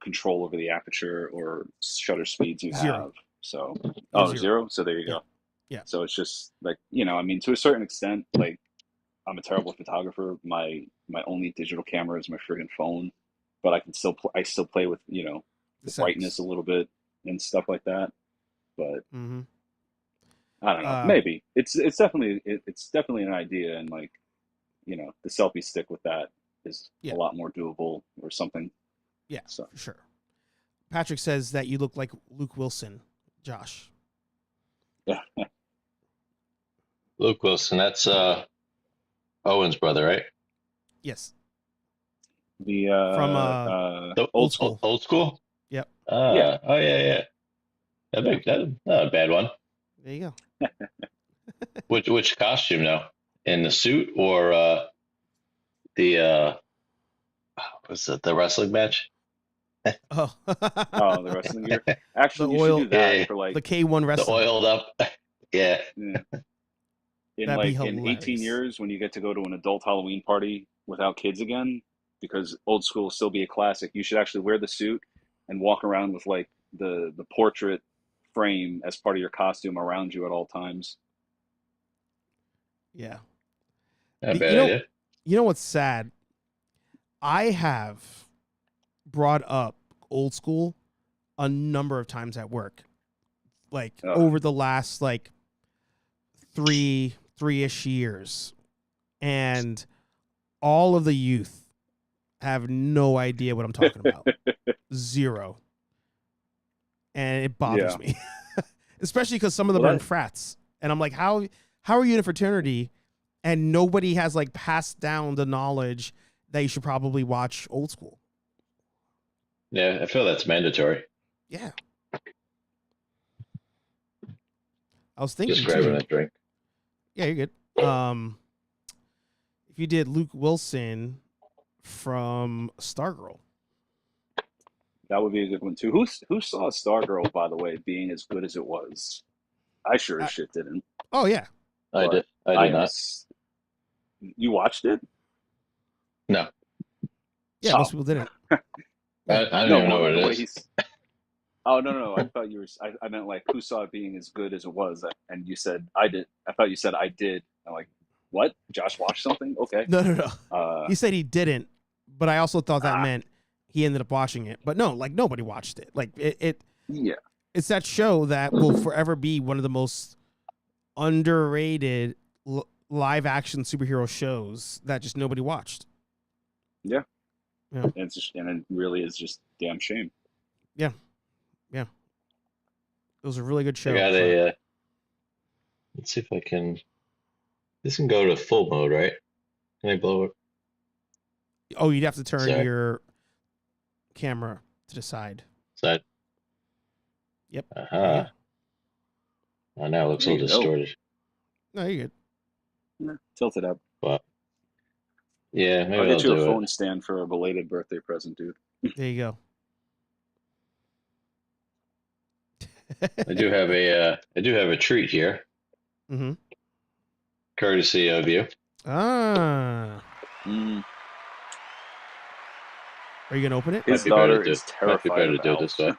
control over the aperture or shutter speeds you Zero. have. So, Zero. zero? So there you go. Yeah. So it's just like, you know, I mean, to a certain extent, like, I'm a terrible photographer. My only digital camera is my friggin' phone, but I can still I still play with, you know, the brightness a little bit and stuff like that. But I don't know. Maybe it's definitely an idea, and, like, you know, the selfie stick with that is a lot more doable or something. Yeah, so for sure. Patrick says that you look like Luke Wilson, Josh. Luke Wilson, that's Owen's brother, right? Yes. The from the Old School. Old School? Yep. Yeah. Oh yeah. That's not a bad one. There you go. Which costume now? In the suit or the was it the wrestling match? Oh. Oh, the wrestling gear. Actually, The you should do that for, like, the K1 wrestling. The oiled up. Yeah. In That'd be like in 18 hilarious. years, when you get to go to an adult Halloween party without kids again, because Old School will still be a classic, you should actually wear the suit and walk around with, like, the portrait frame as part of your costume around you at all times. Yeah. Not a bad idea. You know what's sad? I have brought up Old School a number of times at work, like over the last, like, three-ish years, and all of the youth have no idea what I'm talking about. Zero. And it bothers me, especially because some of them are in frats, and I'm like, how are you in a fraternity and nobody has, like, passed down the knowledge that you should probably watch Old School? Yeah, I feel that's mandatory. Yeah. I was thinking Just grabbing a drink. Yeah, you're good. If you did Luke Wilson from Stargirl, That would be a good one too. Who saw Stargirl, by the way, being as good as it was? I sure as shit didn't. Oh yeah, I did not. You watched it? No. Yeah, most people didn't. I don't even know what it is. Oh no! I thought you were. I meant like who saw it being as good as it was, and you said I did. I thought you said I did. I'm like, what? Josh watched something? Okay. No, no, no. Uh, He said he didn't, but I also thought that ah, meant he ended up watching it. But no, like nobody watched it. Like yeah, it's that show that will forever be one of the most underrated live action superhero shows that just nobody watched. yeah. Yeah. And it's just, and it really is just damn shame. Yeah. Yeah. It was a really good show. I got a. Let's see if I can. This can go to full mode, right? Can I blow it? Oh, you'd have to turn Sorry. your camera to the side. Side. Yep. Uh-huh. Oh, now it looks There all you go. distorted. No, you're good. Yeah, tilt it up. But yeah, maybe I'll I'll get you a do phone it. stand for a belated birthday present, dude. There you go. I do have a treat here, Mm-hmm. courtesy of you. Ah. Mm, Are you gonna open it? his Might be better daughter to is do- might be terrified better of to do it this elves.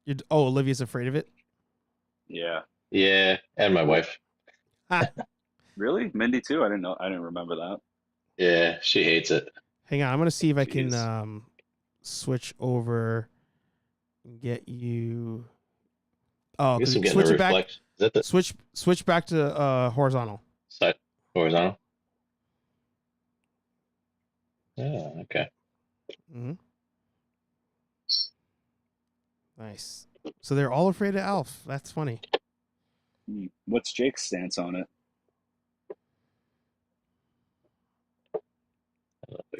way. Oh, Olivia's afraid of it. Yeah. Yeah, and my wife. Really? Mindy too? I didn't know. I didn't remember that. Yeah, she hates it. Hang on, I'm gonna see if I can Jeez. switch over and get you. Oh, I guess I'm because getting a switch it back. reflection. Is that the Switch back to horizontal. side horizontal? Yeah, okay. Mm-hmm. Nice. So they're all afraid of Alf. That's funny. What's Jake's stance on it?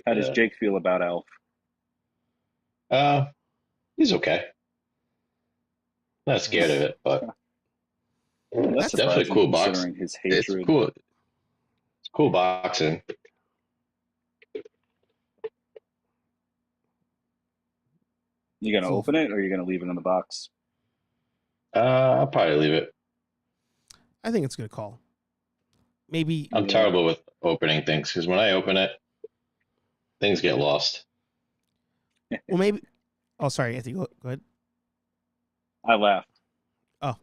How does Jake feel about Elf? Uh, he's okay. Not scared of it, but That's it's definitely surprising cool box. considering his It's hatred. cool. It's cool boxing. You gonna So- open it or are you gonna leave it in the box? I'll probably leave it. I think it's a good call. Maybe. I'm Yeah. terrible with opening things because when I open it, things get lost. Well, maybe. Oh, sorry, Anthony. Go ahead. I laughed. Oh,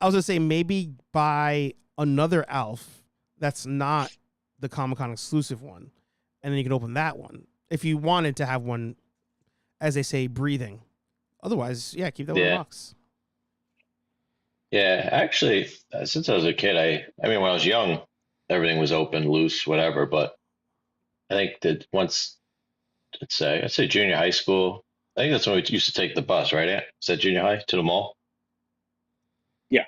I was gonna say maybe buy another Alf that's not the Comic-Con exclusive one, and then you can open that one if you wanted to have one, as they say, breathing. Otherwise, yeah, keep that one in the Yeah. box. Yeah, actually, since I was a kid, I mean, when I was young, everything was open, loose, whatever. But I think that once, I'd say junior high school, I think that's when we used to take the bus, right? Ant? Is that junior high to the mall? Yeah.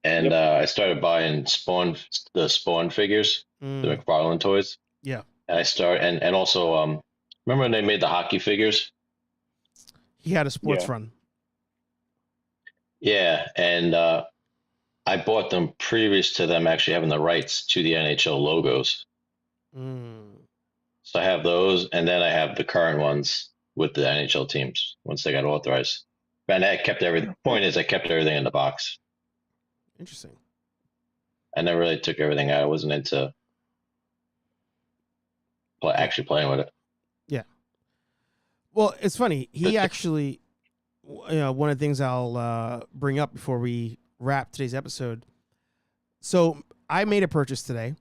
And Yep. I started buying the Spawn figures, the Mm, McFarlane toys. yeah, And and also remember when they made the hockey figures? he had a sports Yeah. run. Yeah, and I bought them previous to them actually having the rights to the NHL logos. Mm. So I have those, and then I have the current ones with the NHL teams once they got authorized. And I kept everything. Point is, I kept everything in the box. Interesting. I never really took everything out. I wasn't into actually playing with it. Well, it's funny. He actually, one of the things I'll bring up before we wrap today's episode. So I made a purchase today,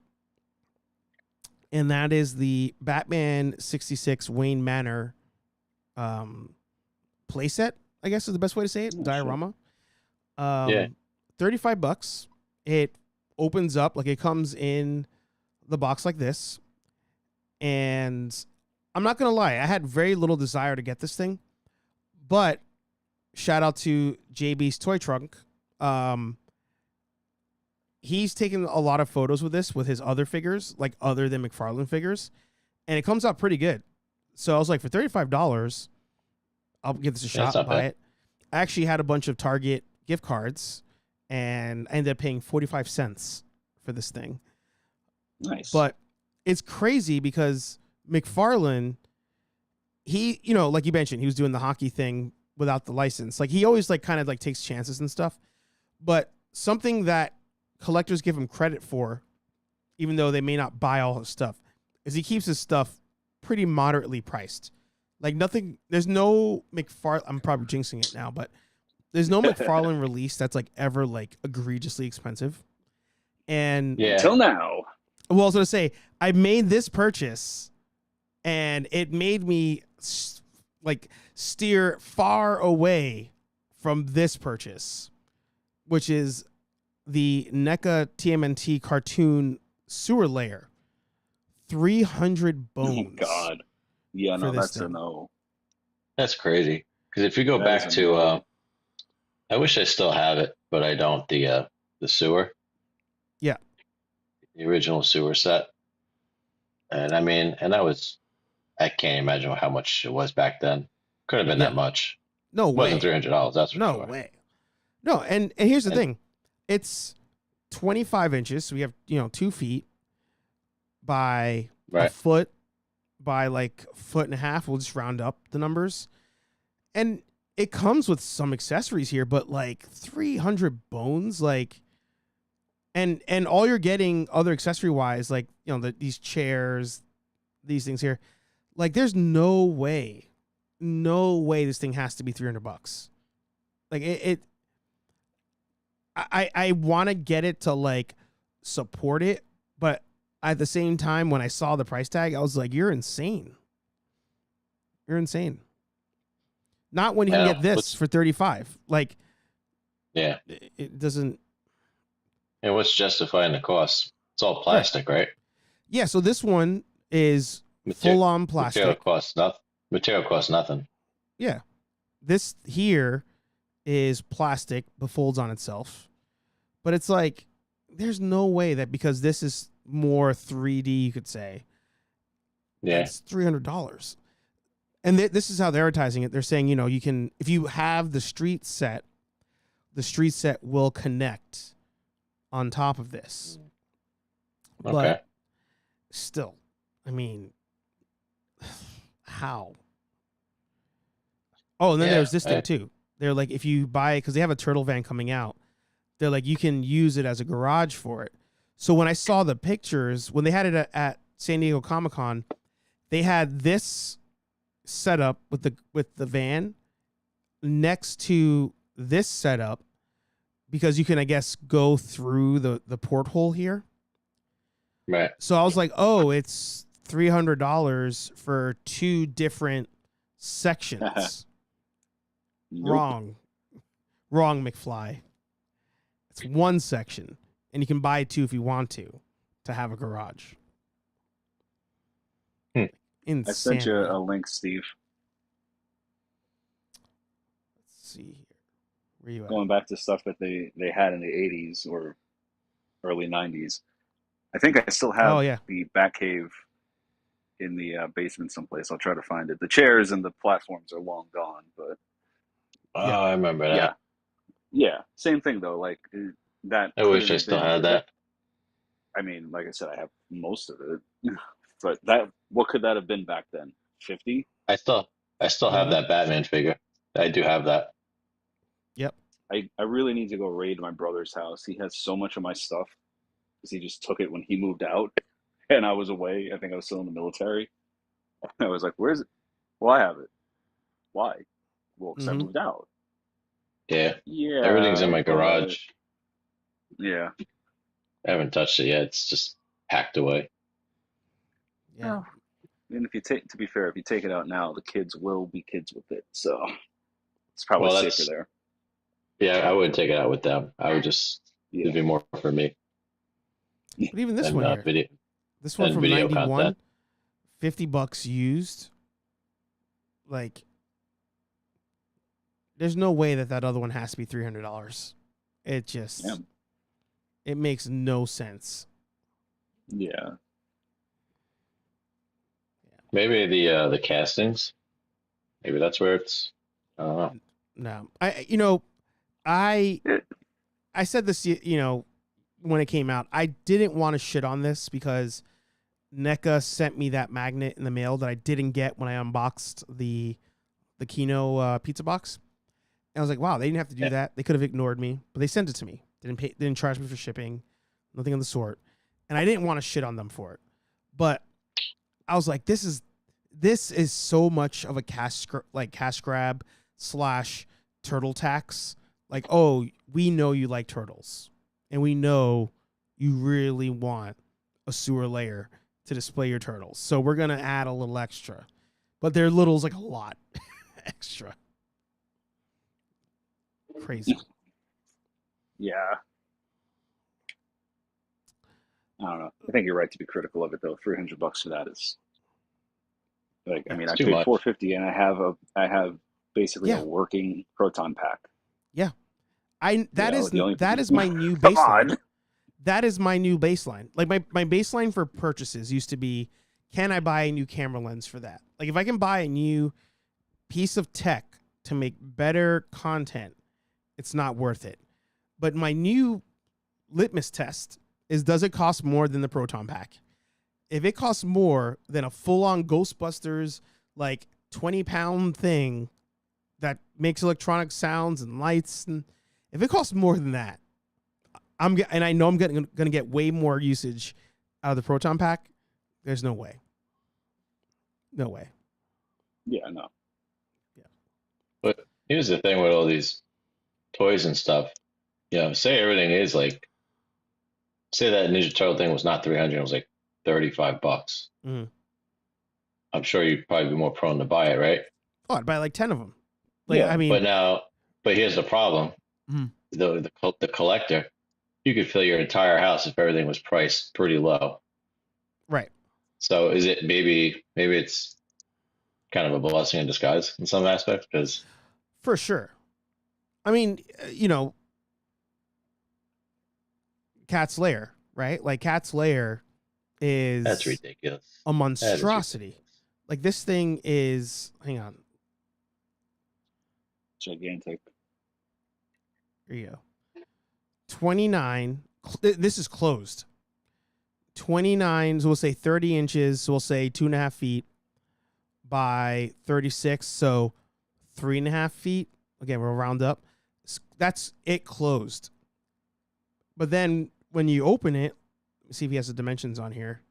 and that is the Batman 66 Wayne Manor playset, I guess is the best way to say it. Oh, sure. Diorama. Yeah. $35. It opens up, like it comes in the box like this. And I'm not going to lie, I had very little desire to get this thing, but shout out to JB's Toy Trunk. He's taken a lot of photos with this with his other figures, like other than McFarlane figures, and it comes out pretty good. So I was like, for $35, I'll give this a shot, That's not buy bad. it. I actually had a bunch of Target gift cards, and I ended up paying 45 cents for this thing. Nice. But it's crazy because McFarlane, he, like you mentioned, he was doing the hockey thing without the license. Like he always like kind of like takes chances and stuff. But something that collectors give him credit for, even though they may not buy all his stuff, is he keeps his stuff pretty moderately priced. Like nothing. There's no McFarlane. I'm probably jinxing it now, but there's no McFarlane release that's like ever like egregiously expensive. And Yeah. Until now. well, I was gonna say I made this purchase, and it made me like steer far away from this purchase, which is the NECA TMNT cartoon sewer layer. 300 bones. Oh, God. Yeah, for no, this that's a thing. no. That's crazy. Because if you go That back is a to, no. I wish I still have it, but I don't. The sewer, Yeah. the original sewer set, and I mean, and that was, I can't imagine how much it was back then. Could have been Yeah. that much. No It wasn't way. $300. That's for No sure. way. No, and here's the And- thing. It's 25 inches. So we have, 2 feet by a Right. foot by like a foot and a half. We'll just round up the numbers. And it comes with some accessories here, but like 300 bones, like, and all you're getting other accessory wise, like, these chairs, these things here, like there's no way this thing has to be $300. Like I want to get it to like support it, but at the same time, when I saw the price tag, I was like, "You're insane! You're insane!" Not when you can Yeah, get this what's- for 35. Like Yeah. it doesn't. And what's justifying the cost? It's all plastic, right? Yeah. So this one is Mater- full on Material plastic. costs nothing. Material costs nothing. Yeah. This here is plastic, but folds on itself. But it's like, there's no way that because this is more 3D, you could say, Yeah. it's $300. And this is how they're advertising it. They're saying, you can, if you have the street set will connect on top of this. Okay. But still, I mean, how? Oh, and then Yeah, there's this thing too. They're like, if you buy, because they have a turtle van coming out, they're like, you can use it as a garage for it. So when I saw the pictures, when they had it at San Diego Comic-Con, they had this setup with the van next to this setup, because you can, I guess, go through the porthole here. Right. So I was like, oh, it's $300 for 2 different sections. Nope. Wrong, McFly. It's 1 section, and you can buy 2 if you want to have a garage. Insane. I sent you a link, Steve. Let's see here. Where you at? Going back to stuff that they had in the 80s or early 90s. I think I still have Oh, yeah. the Batcave in the basement someplace. I'll try to find it. The chairs and the platforms are long gone, but Oh, Yeah. I remember that. yeah, same thing though. Like that. I wish could I have still been- had that. I mean, like I said, I have most of it, but what could that have been back then? 50? I still have Mhm. that Batman figure. I do have that. Yep. I really need to go raid my brother's house. He has so much of my stuff because he just took it when he moved out and I was away. I think I was still in the military. I was like, "Where's it?" Well, I have it. Why? Well, because I Mhm. moved out. Yeah. Yeah. Everything's in my but, garage. yeah. I haven't touched it yet. It's just packed away. Yeah. And if you take, to be fair, if you take it out now, the kids will be kids with it. So it's probably Well, safer there. Yeah, I wouldn't take it out with them. I would just, it'd Yeah. be more for me. But even this and, one here, video. this one and from video 91, content. $50 used. Like, there's no way that other one has to be $300. It just, Yeah. it makes no sense. Yeah. Maybe the castings. Maybe that's where it's. I don't know. No, I said this, when it came out, I didn't want to shit on this because NECA sent me that magnet in the mail that I didn't get when I unboxed the Kino pizza box. And I was like, wow, they didn't have to do Yeah. that. They could have ignored me, but they sent it to me. Didn't charge me for shipping, nothing of the sort. And I didn't want to shit on them for it. But I was like, this is this is so much of a cash grab / turtle tax. Like, oh, we know you like turtles, and we know you really want a sewer layer to display your turtles, so we're gonna add a little extra. But their little's like a lot extra. Crazy. Yeah. I don't know. I think you're right to be critical of it though. $300 for that is like, I mean, I too paid much. $450 and I have basically Yeah. a working proton pack. Yeah, that the is my new Come baseline. on. That is my new baseline. Like my baseline for purchases used to be, can I buy a new camera lens for that? Like if I can buy a new piece of tech to make better content, it's not worth it. But my new litmus test is, does it cost more than the proton pack? If it costs more than a full-on Ghostbusters, like 20-pound thing that makes electronic sounds and lights, and if it costs more than that, and I know I'm going to get way more usage out of the proton pack, there's no way. No way. Yeah, no. But here's the thing with all these toys and stuff. You know, say everything is like, say that Ninja Turtle thing was not 300, it was like $35. Mhm. I'm sure you'd probably be more prone to buy it, right? Oh, I'd buy like 10 of them. Like, Yeah, I mean, But here's the problem: Mhm. the collector, you could fill your entire house if everything was priced pretty low. right. So is it maybe it's kind of a blessing in disguise in some aspects because For sure. I mean, Cat's Lair, right? Like Cat's Lair is that's ridiculous. a That is monstrosity. ridiculous. Like this thing is, hang on, gigantic. here you go. 29, this is closed. 29, so we'll say 30 inches, so we'll say 2.5 feet by 36, so 3.5 feet. Again, we'll round up. That's it closed. But then when you open it, see if he has the dimensions on here.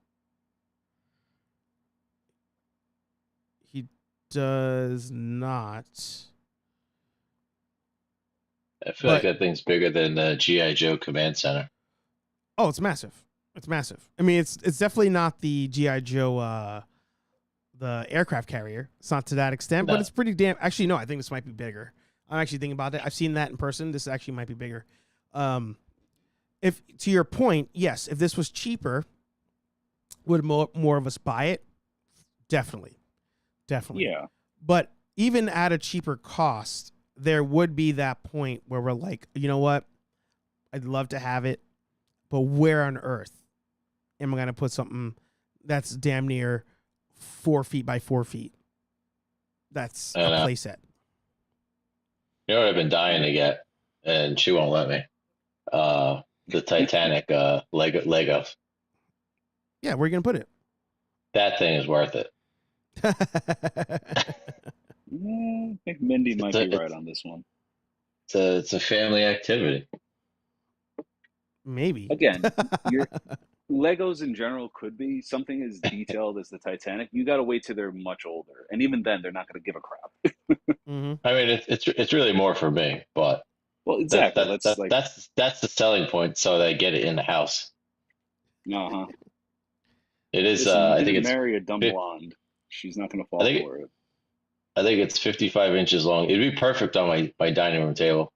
He does not. I feel like that thing's bigger than the GI Joe Command Center. Oh, it's massive. It's massive. I mean, it's definitely not the GI Joe, the aircraft carrier. It's not to that extent, but No. it's pretty damn. Actually, no, I think this might be bigger. I'm actually thinking about it. I've seen that in person. This actually might be bigger. If to your point, yes, if this was cheaper, would more of us buy it? Definitely. Yeah. But even at a cheaper cost, there would be that point where we're like, you know what? I'd love to have it, but where on earth am I going to put something that's damn near 4 feet by 4 feet? That's a playset. You know what I've been dying to get, and she won't let me. The Titanic Lego. Yeah, where are you going to put it? That thing is worth it. I think Mindy might be right on this one. It's a family activity. Maybe. Again, your Legos in general could be something as detailed as the Titanic. You got to wait till they're much older, and even then, they're not going to give a crap. Mm-hmm. I mean, it's really more for me, but Well, exactly. that's the selling point, so they get it in the house. Uh-huh. It is. Listen, I think it's. marry a dumb blonde. She's not going to fall for it. I think it's 55 inches long. It'd be perfect on my dining room table.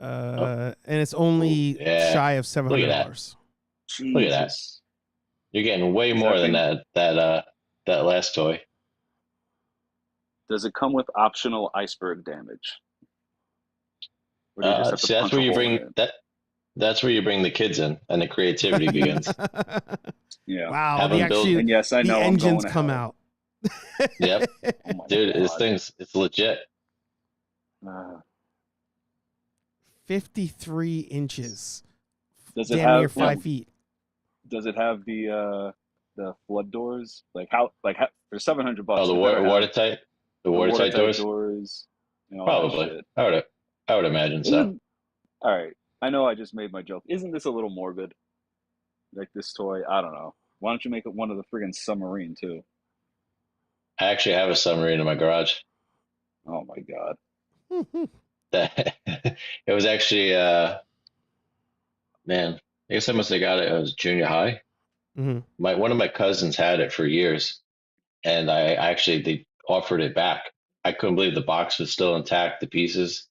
And it's only shy of $700. Look at that. You're getting way more than that last toy. Does it come with optional iceberg damage? Or do you just have to See, that's punch where a you hole in bring it? that. That's where you bring the kids in, and the creativity begins. Yeah. Wow. Have them build- And yes, I the know engines I'm going come to out. Yep, Oh my dude, this God. it's legit. 53 inches. Does it Damn near have 5 feet. Does it have the flood doors? Like how for $700? Oh, the watertight, the watertight doors. And all that Probably. shit. I would imagine so. All right. I know I just made my joke. Isn't this a little morbid? Like this toy? I don't know. Why don't you make it one of the friggin' submarine too? I actually have a submarine in my garage. Oh my god. That it was actually man, I guess I must have got it. I was junior high. Hmm. One of my cousins had it for years, and I actually they offered it back. I couldn't believe the box was still intact, the pieces.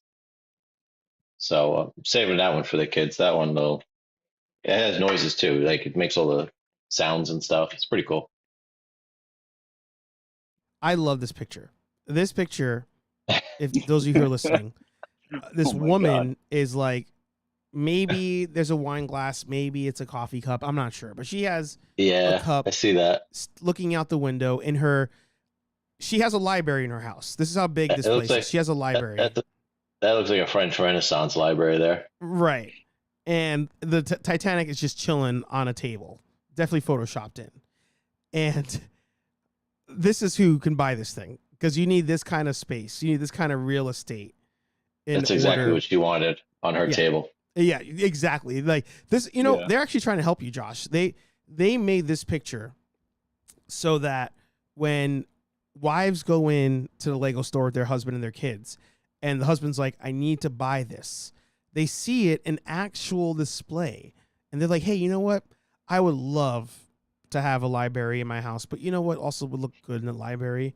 So I'm saving that one for the kids. That one though, it has noises too. Like it makes all the sounds and stuff. It's pretty cool. I love this picture. This picture, if those of you who are listening, this Oh my woman God. is like, maybe there's a wine glass, maybe it's a coffee cup. I'm not sure, but she has a Yeah, I cup see that. looking out the window in her. She has a library in her house. This is how big It this looks place is. like She has a that, library. that looks like a French Renaissance library there. Right. And the Titanic is just chilling on a table, definitely photoshopped in. And this is who can buy this thing, because you need this kind of space. You need this kind of real estate. That's exactly order. what she wanted on her Yeah. table. Yeah, exactly. Like this, Yeah. they're actually trying to help you, Josh. They made this picture so that when wives go in to the Lego store with their husband and their kids, and the husband's like, I need to buy this, they see it in actual display, and they're like, hey, you know what? I would love to have a library in my house, but you know what also would look good in the library?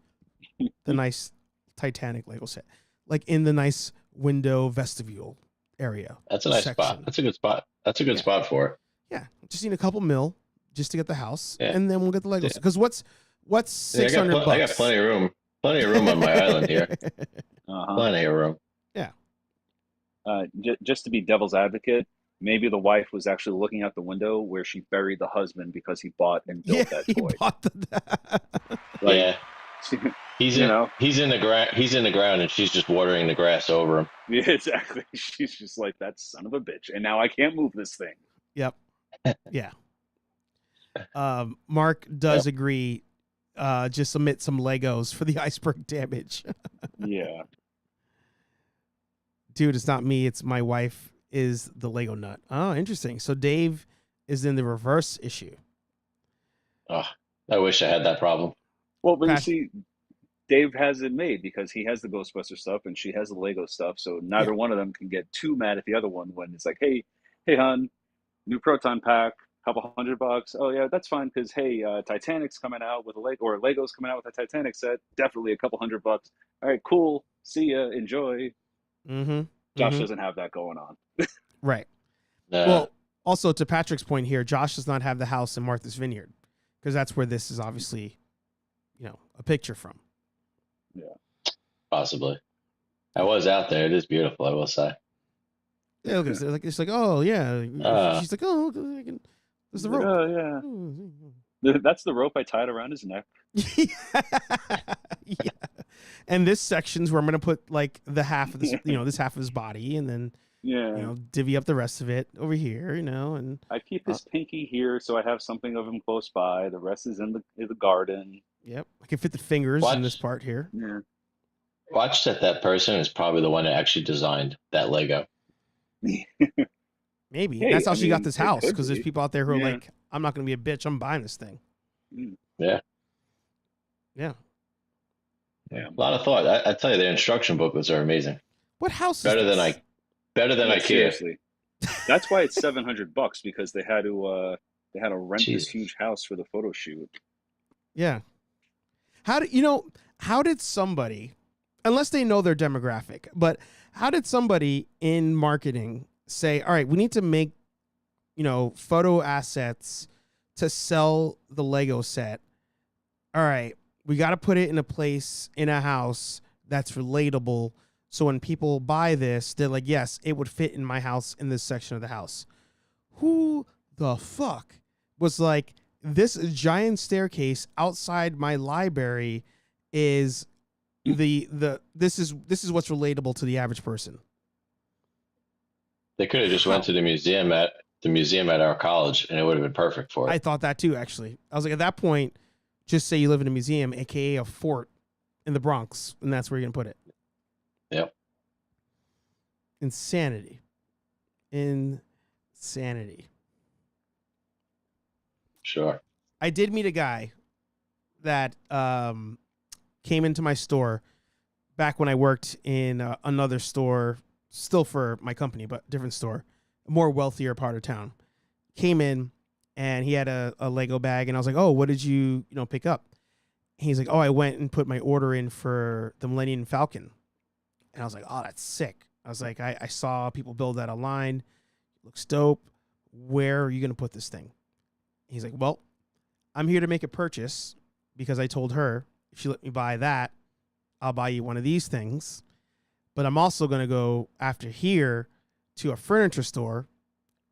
The nice Titanic Lego set, like in the nice window vestibule area. That's a nice section. spot. That's a good spot. That's a good Yeah. spot for it. Yeah, just need a couple mil just to get the house, Yeah. and then we'll get the Legos. Yeah. Because what's Yeah, $600? I got plenty of room. Plenty of room on my island here. Uh-huh. Plenty of room. Just to be devil's advocate, maybe the wife was actually looking out the window where she buried the husband because he bought and built Yeah, that he toy. bought the. Like, Yeah. He's you in know, he's in the ground and she's just watering the grass over him. yeah, exactly. She's just like, that son of a bitch, and now I can't move this thing. Yep. Yeah. Mark does agree. Just submit some Legos for the iceberg damage. Yeah. Dude, it's not me. It's my wife is the Lego nut. Oh, interesting. So Dave is in the reverse issue. Oh, I wish I had that problem. Well, but you Pat- see, Dave has it made because he has the Ghostbuster stuff and she has the Lego stuff. So neither one of them can get too mad at the other one when it's like, hey, hon, new proton pack, couple $100. Oh yeah, that's fine because hey, Titanic's coming out with a Lego, or Lego's coming out with a Titanic set. Definitely a couple $100. All right, cool. See ya. Enjoy. Mm-hmm. Josh doesn't have that going on. Right. Uh, Well, also to Patrick's point here, Josh does not have the house in Martha's Vineyard, because that's where this is obviously, a picture from. possibly. I was out there. It is beautiful, I will say. Yeah, look, it's like, oh yeah. She's like, oh, there's the Like, rope. oh yeah, that's the rope I tied around his neck. Yeah. And this section's where I'm gonna put like the half of this, this half of his body, and then Yeah. divvy up the rest of it over here, and I keep his pinky here so I have something of him close by. The rest is in the garden. yep, I can fit the fingers in Watch. this part here. Yeah. Watch that person is probably the one that actually designed that Lego. Maybe Hey, that's how I she got mean, this it house, could because there's be. people out there who are Yeah. like, I'm not gonna be a bitch, I'm buying this thing. Yeah. Yeah. Yeah. A lot of thought. I tell you, their instruction booklets are amazing. What house? Better is than this? Yeah, IKEA. seriously. That's why it's $700 because they had to rent Jesus. this huge house for the photo shoot. Yeah. How did somebody, unless they know their demographic, but how did somebody in marketing say, all right, we need to make, photo assets to sell the Lego set. All right, we got to put it in a place in a house that's relatable. So when people buy this, they're like, yes, it would fit in my house in this section of the house. Who the fuck was like, this giant staircase outside my library is this is what's relatable to the average person. They could have just went to the museum at our college, and it would have been perfect for it. I thought that too, actually. I was like, at that point, just say you live in a museum, aka a fort in the Bronx, and that's where you're gonna put it. Yep. Insanity. Sure. I did meet a guy that came into my store back when I worked in another store, still for my company, but different store, a more wealthier part of town. Came in and he had a Lego bag, and I was like, "Oh, what did you pick up?" And he's like, "Oh, I went and put my order in for the Millennium Falcon." And I was like, "Oh, that's sick." I was like, I saw people build that online. Looks dope. Where are you going to put this thing? He's like, "Well, I'm here to make a purchase because I told her if she let me buy that, I'll buy you one of these things. But I'm also going to go after here to a furniture store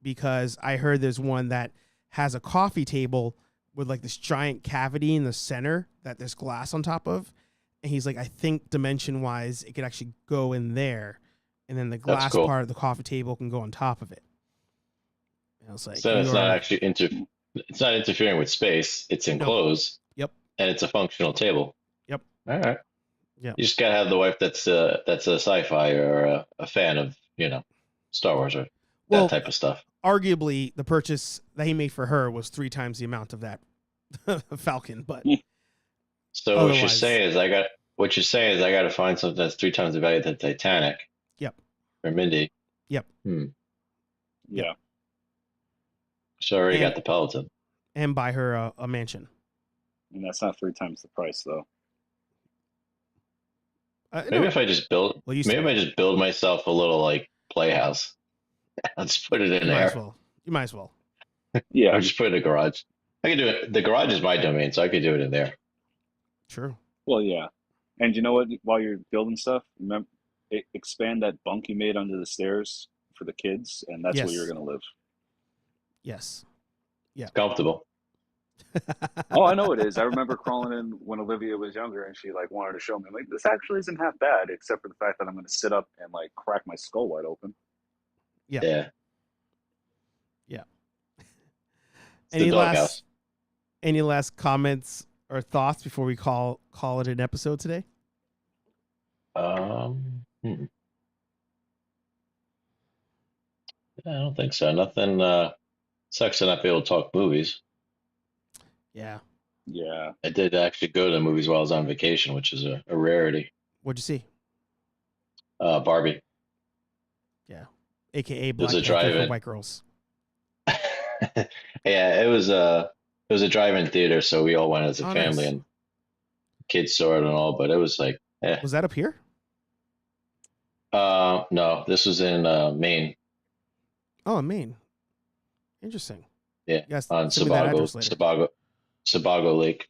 because I heard there's one that has a coffee table with like this giant cavity in the center that there's glass on top of." And he's like, "I think dimension wise, it could actually go in there. And then the glass cool. part of the coffee table can go on top of it." And I was like, So it's not actually it's not interfering with space. It's enclosed. Yep. And it's a functional table. Yep. All right. Yeah. You just gotta have the wife that's a sci-fi or a fan of Star Wars or that type of stuff. Arguably, the purchase that he made for her was 3 times the amount of that Falcon. But so what you're saying is I got to find something that's 3 times the value of the Titanic. Yep. For Mindy. Yep. Yeah. So I already got the Peloton. And buy her a mansion. And that's not 3 times the price, though. Maybe if I just build, Well, maybe if I just build myself a little like playhouse. I'll just put it in there. You might as well. Yeah. Or just put it in a garage. I could do it. The garage is my domain, so I could do it in there. True. Well, yeah. And you know what? While you're building stuff, remember, expand that bunk you made under the stairs for the kids, and that's where you're going to live. Yes. Yeah. It's comfortable. Oh, I know it is. I remember crawling in when Olivia was younger, and she like wanted to show me. I'm like, this actually isn't half bad, except for the fact that I'm going to sit up and like crack my skull wide open. Yeah. Yeah. Any last comments or thoughts before we call it an episode today? I don't think so. Nothing sucks to not be able to talk movies. Yeah. Yeah. I did actually go to the movies while I was on vacation, which is a rarity. What'd you see? Barbie. Yeah. AKA Black Panther for white girls. Yeah, it was a drive-in theater, so we all went as a family, nice. And kids saw it and all, but it was like, Was that up here? No, this was in Maine. Oh, in Maine. Interesting. Yeah, Yes, on Sebago Lake.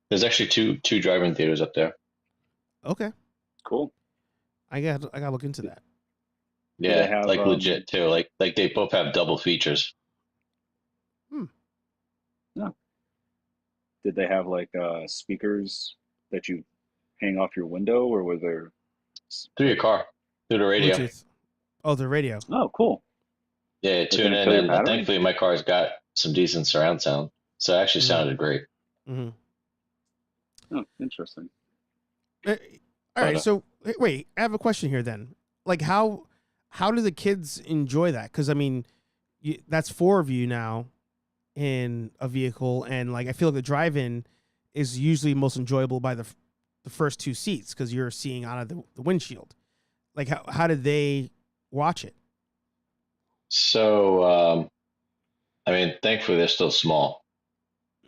There's actually two drive-in theaters up there. Okay. Cool. I got to look into that. Yeah, have, like legit too. Like they both have double features. Yeah. Did they have like speakers that you hang off your window, or were there Through your car, through the radio. Bluetooth. Oh, the radio. Oh, cool. Yeah, tune in, and thankfully my car's got some decent surround sound, so it actually sounded great. Mm-hmm. Oh, interesting. All right, so wait, I have a question here then. Like, how do the kids enjoy that? Because I mean, that's 4 of you now in a vehicle, and like I feel like the drive-in is usually most enjoyable by the first 2 seats because you're seeing out of the windshield. Like, how did they watch it? So, I mean, thankfully they're still small,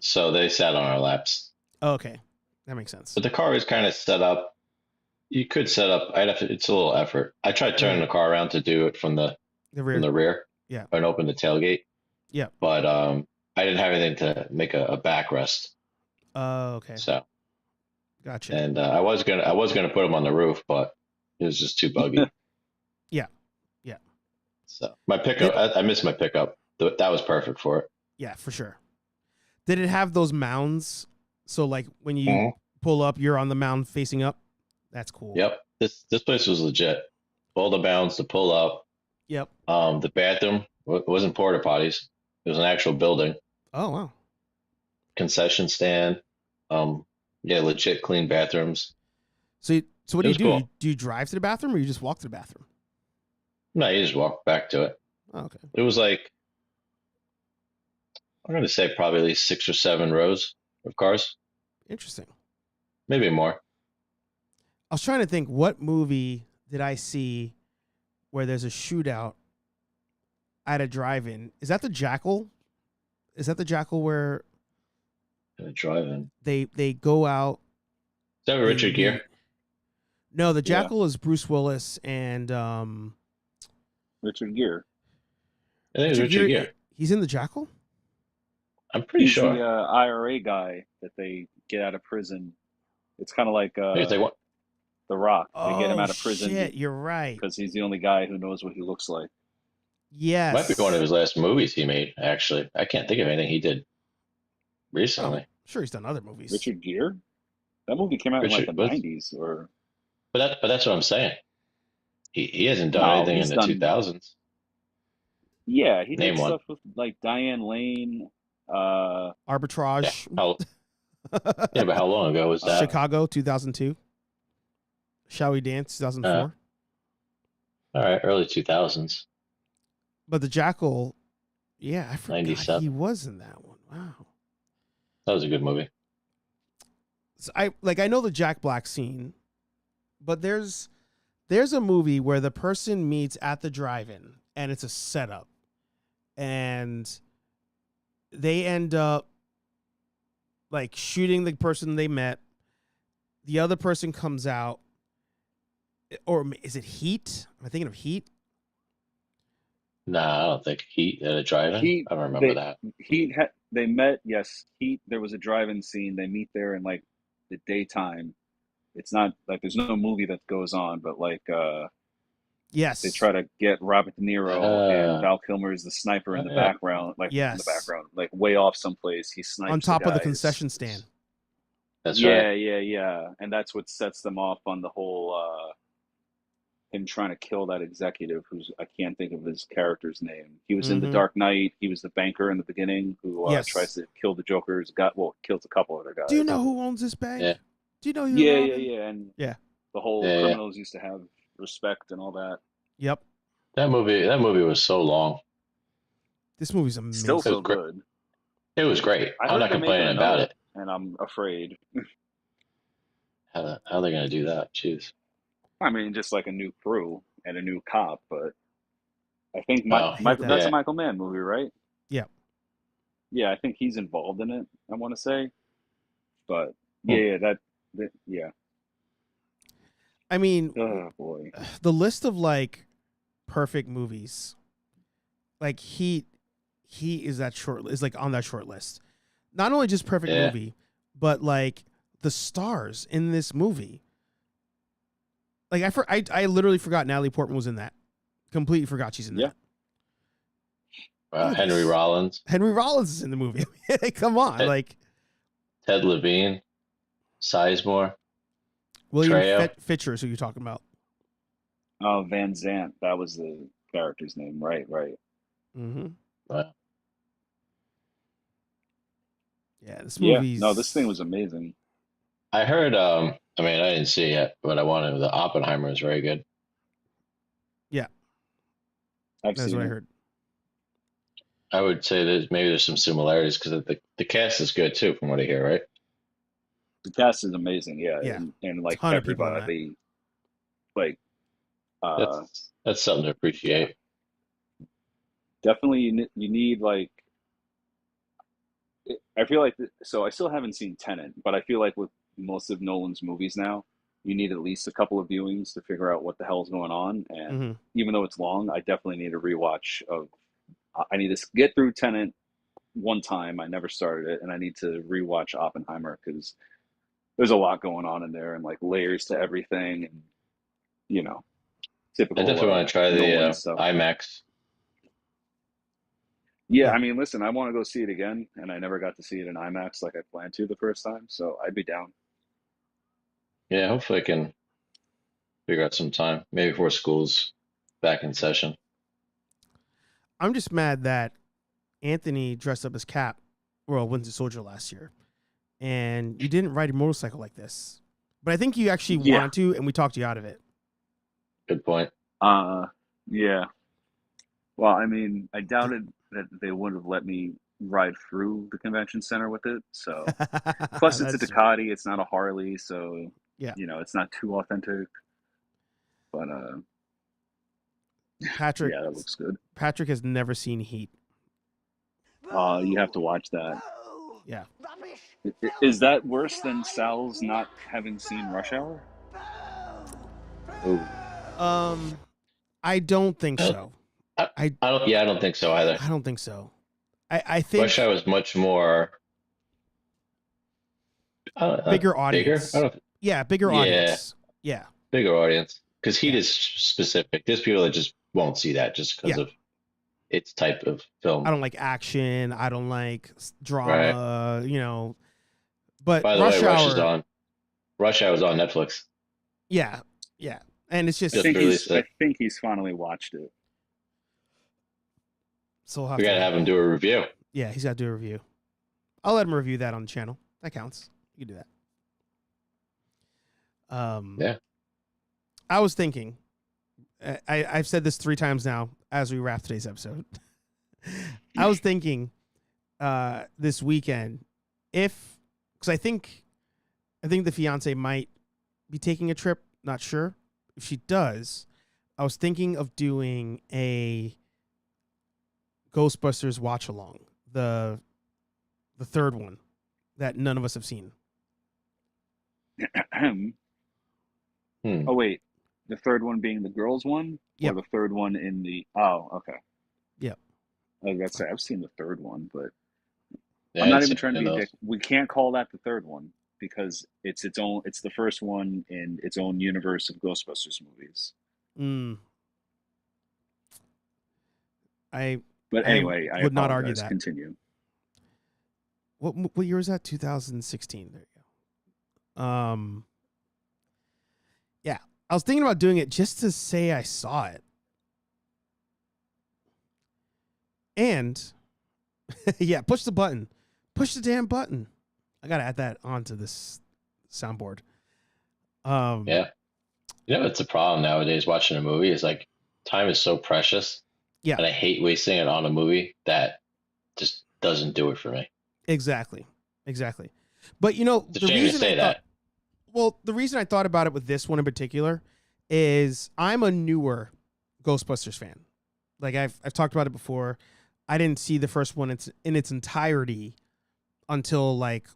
so they sat on our laps. Oh, okay, that makes sense. But the car is kind of set up. You could set up. It's a little effort. I tried turning the car around to do it from the rear. From the rear. Yeah. And open the tailgate. Yeah. But I didn't have anything to make a backrest. Oh, okay. So. Gotcha. And I was gonna put them on the roof, but it was just too buggy. Yeah. So my pickup, I missed my pickup. That was perfect for it. Yeah, for sure. Did it have those mounds? So like when you pull up, you're on the mound facing up. That's cool. Yep. This place was legit. All the mounds to pull up. Yep. The bathroom wasn't porta potties. It was an actual building. Oh wow. Concession stand. Yeah, legit clean bathrooms. So what do you do? Cool. Do you drive to the bathroom or you just walk to the bathroom? No, you just walk back to it. Oh, okay. It was like I'm going to say probably at least 6 or 7 rows of cars, Interesting. maybe more. I was trying to think, what movie did I see where there's a shootout at a drive-in? Is that the Jackal? Is that the Jackal where Driving. they go out? Is that with Richard Gere? No, the Yeah. Jackal is Bruce Willis and Richard Gere. I think it's Richard Gere. He's in the Jackal? I'm pretty He's sure. the IRA guy that they get out of prison. It's kind of like I think it's like what? The Rock. They get him Oh, out of prison shit, you're right. because he's the only guy who knows what he looks like. Yes. Might be one of his last movies he made, actually. I can't think of anything he did recently. I'm sure he's done other movies. Richard Gere? That movie came out in like the Richard- 90s or But that's what I'm saying. He hasn't done No, anything in he's the done- 2000s. yeah, he Name did one. stuff with like Diane Lane, Yeah. Arbitrage. Yeah, but how long ago was that? Chicago, 2002. Shall We Dance, 2004. All right, early 2000s. But the Jackal, yeah, I forgot 97. he was in that one. Wow. That was a good movie. So I know the Jack Black scene, but there's a movie where the person meets at the drive-in and it's a setup, and they end up like shooting the person they met. The other person comes out, or is it Heat? Am I thinking of Heat? Nah, I don't think Heat at a drive-in. Heat, I don't remember they- that. they met, yes, there was a drive-in scene. They meet there in like the daytime. It's not like there's no movie that goes on, but like Yes. they try to get Robert De Niro and Val Kilmer is the sniper in the Yeah. background, like in Yes. the background, like way off someplace. He snipes on top of the guys. concession stand. That's Yeah, right. yeah. And that's what sets them off on the whole him trying to kill that executive who's I can't think of his character's name. He was in The Mhm. Dark Knight. He was the banker in the beginning who Yes. tries to kill the Joker's kills a couple other guys. Do you know who owns this bank? Yeah. Do you know who? Yeah. And Yeah. the whole Yeah, yeah. criminals used to have respect and all that. Yep. That movie was so long. This movie's amazing. Still so was great. good. It was great. I I'm heard not they're making complaining about another, it. and I'm afraid. How are they going to do that? Jeez. I mean, just like a new crew and a new cop, but I think Oh, Michael, that's yeah. a Michael Mann movie, right? Yeah. Yeah, I think he's involved in it, I want to say. But Hmm. yeah. I mean, Oh boy. the list of like perfect movies, like Heat is like on that short list. Not only just perfect Yeah. movie, but like the stars in this movie. Like I literally forgot Natalie Portman was in that. Completely forgot she's in Yeah. that. Henry Rollins, Henry Rollins is in the movie. Come on, Hey. like Ted Levine, Sizemore. William Trejo. Fitcher is who you're talking about. Oh, Van Zant, that was the character's name, right? Mm-hmm. Wow. Yeah, this Yeah. movie's No, this thing was amazing. I heard. I mean, I didn't see it yet, but I wanted. The Oppenheimer is very good. I've That's seen what I it. heard. I would say there's some similarities because the cast is good too, from what I hear. Right? The cast is amazing, yeah. Yeah. And like Ton of people in that. everybody, like That's something to appreciate. definitely you need like I feel like so I still haven't seen Tenet, but I feel like with most of Nolan's movies now, you need at least a couple of viewings to figure out what the hell's going on. And hmm even though it's long, I definitely need a rewatch of. I need to get through Tenet one time. I never started it, and I need to rewatch Oppenheimer because there's a lot going on in there and like layers to everything, and I typical. definitely want to try the Nolan stuff. IMAX. Yeah, I mean, listen, I want to go see it again, and I never got to see it in IMAX like I planned to the first time, so I'd be down. Yeah, hopefully I can figure out some time, maybe before school's back in session. I'm just mad that Anthony dressed up as Cap, Winter Soldier last year, and you didn't ride a motorcycle like this. But I think you actually Yeah. wanted to, and we talked you out of it. Good point. Yeah. Well, I mean, I doubted that they would have let me ride through the convention center with it. So plus it's a That's Ducati, it's not a Harley, so yeah. it's not too authentic. But Patrick yeah, that looks good. Patrick has never seen Heat. You have to watch that. Yeah. Is that worse than Sal's not having seen Rush Hour? Ooh. I don't think I so. I I don't. Yeah, I don't think so either. I don't think so. I think Rush Hour was much more bigger bigger. audience. Yeah, bigger Yeah, audience. Yeah. bigger audience because Heat Yeah. is specific. There's people that just won't see that just because Yeah. of its type of film. I don't like action. I don't like Right. drama, you know. But By the Rush way, Rush is Hour, on. Rush Hour is on Netflix. yeah. Yeah. And it's just I Just think released I it. think he's finally watched it. so we'll have We to, gotta have him do a review. yeah, he's got to do a review. I'll let him review that on the channel. That counts. You can do that. Yeah. I was thinking, I've said this 3 times now as we wrap today's episode. I was thinking this weekend because I think the fiance might be taking a trip. Not sure if she does. I was thinking of doing a Ghostbusters watch along, the third one that none of us have seen. Oh wait, the third one being the girls one, Yep. or the third one in the? Oh, okay. Yep. I was gonna say I've seen the third one, but Yeah, I'm I not ain't even seen trying to any be of a those. dick. We can't call that the third one because it's its own. It's the first one in its own universe of Ghostbusters movies. I But anyway, I would not argue apologize. that. Continue. What year was that? 2016. There you go. Yeah, I was thinking about doing it just to say I saw it. And yeah, push the button. Push the damn button. I gotta add that onto this soundboard. Yeah. You know, it's a problem nowadays watching a movie is like time is so precious. Yeah. And I hate wasting it on a movie that just doesn't do it for me. Exactly. But you know, It's a shame to say that. The reason I thought about it with this one in particular is I'm a newer Ghostbusters fan. Like I've talked about it before. I didn't see the first one in its entirety until like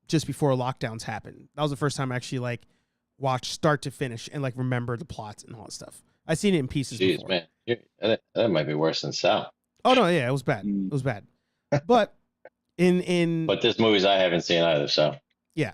just before lockdowns happened. That was the first time I actually like watched start to finish and like remember the plots and all that stuff. I've seen it in pieces Jeez, before. man. That might be worse than Sal. Oh no, yeah, it was bad. It was bad. But in But there's movies I haven't seen either, so yeah.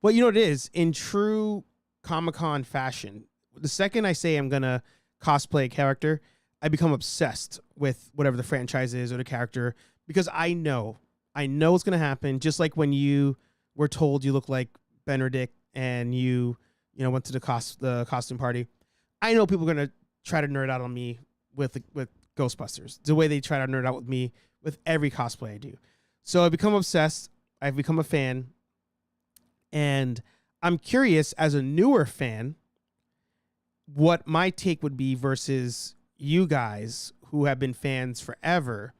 Well, you know what it is? In true Comic-Con fashion, the second I say I'm going to cosplay a character, I become obsessed with whatever the franchise is or the character because I know what's going to happen. Just like when you were told you look like Benedict and you went to the costume party. I know people are going to try to nerd out on me with Ghostbusters, the way they try to nerd out with me with every cosplay I do. So I become obsessed. I've become a fan. And I'm curious, as a newer fan, what my take would be versus you guys who have been fans forever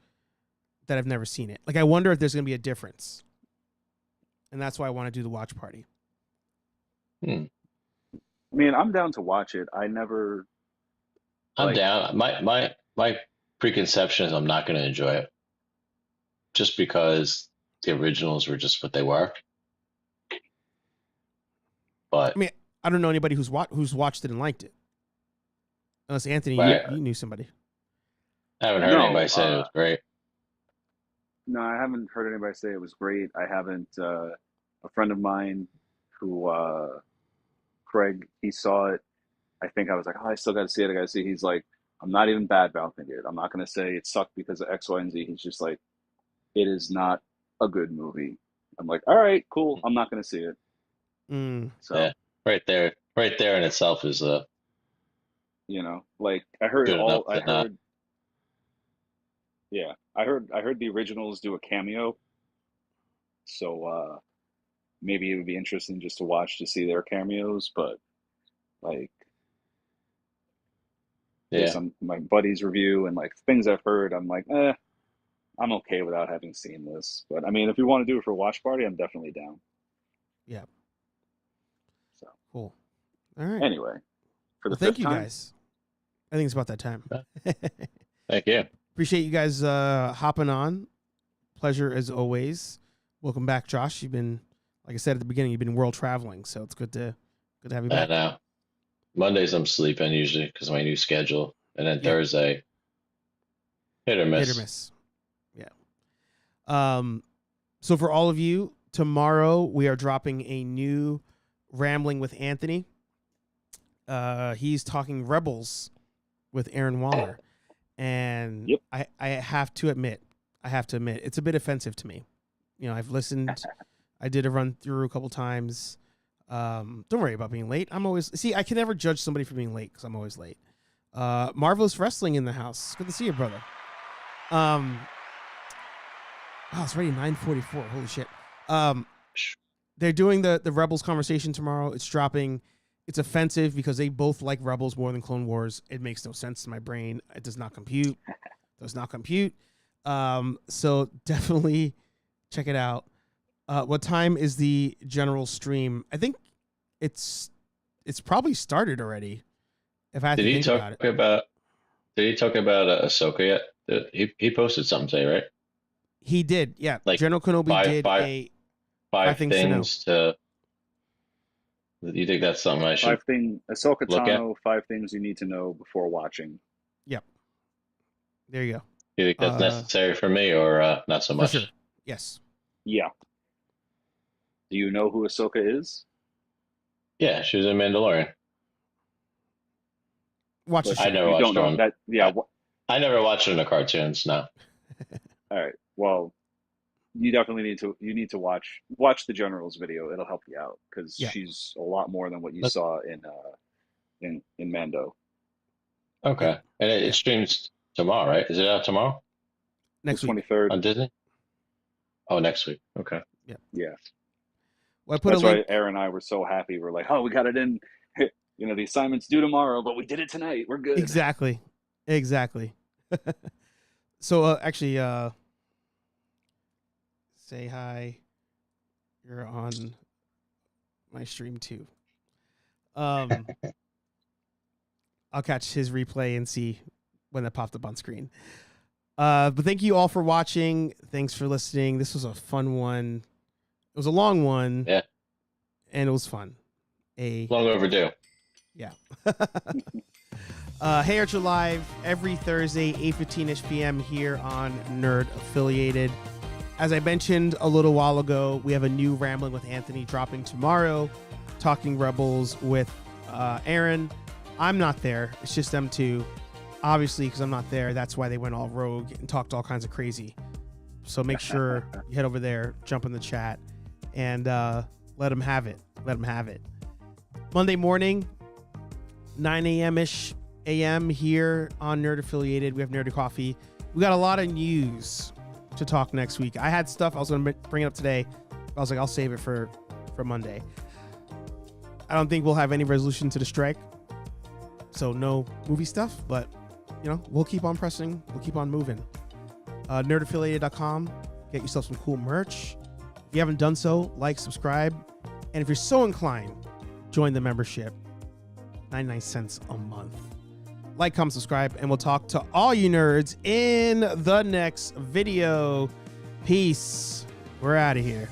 that have never seen it. Like, I wonder if there's going to be a difference. And that's why I want to do the watch party. I mean, I'm down to watch it. I never. I'm down. My preconception is I'm not going to enjoy it, just because the originals were just what they were. But I mean, I don't know anybody who's watched it and liked it, unless Anthony, you knew somebody. I haven't heard anybody say it was great. No, I haven't heard anybody say it was great. I haven't. A friend of mine who, Craig, he saw it. I think I was like, oh, I still got to see it. I got to see it. He's like, I'm not even bad mouthing it. I'm not going to say it sucked because of X, Y, and Z. He's just like, it is not a good movie. I'm like, all right, cool. I'm not going to see it. So yeah, right there in itself is like I heard good all. enough, I heard. Yeah, I heard the originals do a cameo. So maybe it would be interesting just to watch to see their cameos, but like based yeah. on my buddy's review and like things I've heard, I'm like, I'm okay without having seen this. But I mean, if you want to do it for a watch party, I'm definitely down. Yeah. So Cool. All right. anyway, for the Well, thank fifth you time, guys. I think it's about that time. Thank you. Appreciate you guys hopping on. Pleasure as always. Welcome back, Josh. You've been, like I said at the beginning, you've been world traveling, so it's good to have you back. And Mondays I'm sleeping usually because of my new schedule, and then Yeah. Thursday, hit or miss. Hit or miss. Yeah. So for all of you, tomorrow we are dropping a new Rambling with Anthony. He's talking Rebels with Aaron Waller. And Yep. I have to admit, it's a bit offensive to me. You know, I've listened. I did a run through a couple times. Don't worry about being late. I can never judge somebody for being late because I'm always late. Marvelous Wrestling in the house. Good to see you, brother. Wow, it's already 9:44. Holy shit. They're doing the Rebels conversation tomorrow. It's dropping. It's offensive because they both like Rebels more than Clone Wars. It makes no sense to my brain. It does not compute. So definitely check it out. What time is the general stream? I think it's probably started already. If I had to think about it. Did he talk about Ahsoka yet? He posted something today, right? He did, yeah. Like General Kenobi did five things to know. You think that's something I should? Ahsoka look Tano, 5 things you need to know before watching. Yep. There you go. You think that's necessary for me, or not so much? For sure. Yes. Yeah. Do you know who Ahsoka is? Yeah, she was in Mandalorian. Watch the show. I never watched her on that. Yeah. I never watched her in the cartoons. No. All right. Well, you definitely need to watch the General's video. It'll help you out because she's a lot more than what you saw in Mando. Okay, and it streams tomorrow, right? Is it out tomorrow? Next week. 23rd On Disney? Oh, next week. Okay. Yeah. Well, I put That's a link. why Aaron and I were so happy. We're like, oh, we got it in. You know, the assignment's due tomorrow, but we did it tonight. We're good. Exactly. So actually, say hi. You're on my stream too. I'll catch his replay and see when that popped up on screen. But thank you all for watching. Thanks for listening. This was a fun one. It was a long one. Yeah. And it was fun. Long overdue. Yeah. HeyArcher Live every Thursday, 8:15ish p.m. here on Nerd Affiliated. As I mentioned a little while ago, we have a new Rambling with Anthony dropping tomorrow, talking Rebels with Aaron. I'm not there. It's just them two. Obviously, because I'm not there, that's why they went all rogue and talked all kinds of crazy. So make sure you head over there, jump in the chat, and let them have it. Monday morning, 9 a.m.-ish a.m. here on Nerd Affiliated. We have Nerdy Coffee. We got a lot of news to talk next week. I had stuff I was going to bring it up today. I was like, I'll save it for Monday. I don't think we'll have any resolution to the strike. So no movie stuff, but we'll keep on pressing. We'll keep on moving. Nerdaffiliated.com. Get yourself some cool merch. If you haven't done so, like, subscribe. And if you're so inclined, join the membership. 99 cents a month. Like, comment, subscribe, and we'll talk to all you nerds in the next video. Peace. We're out of here.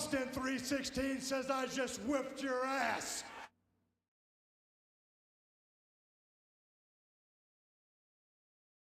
Austin 316 says I just whipped your ass.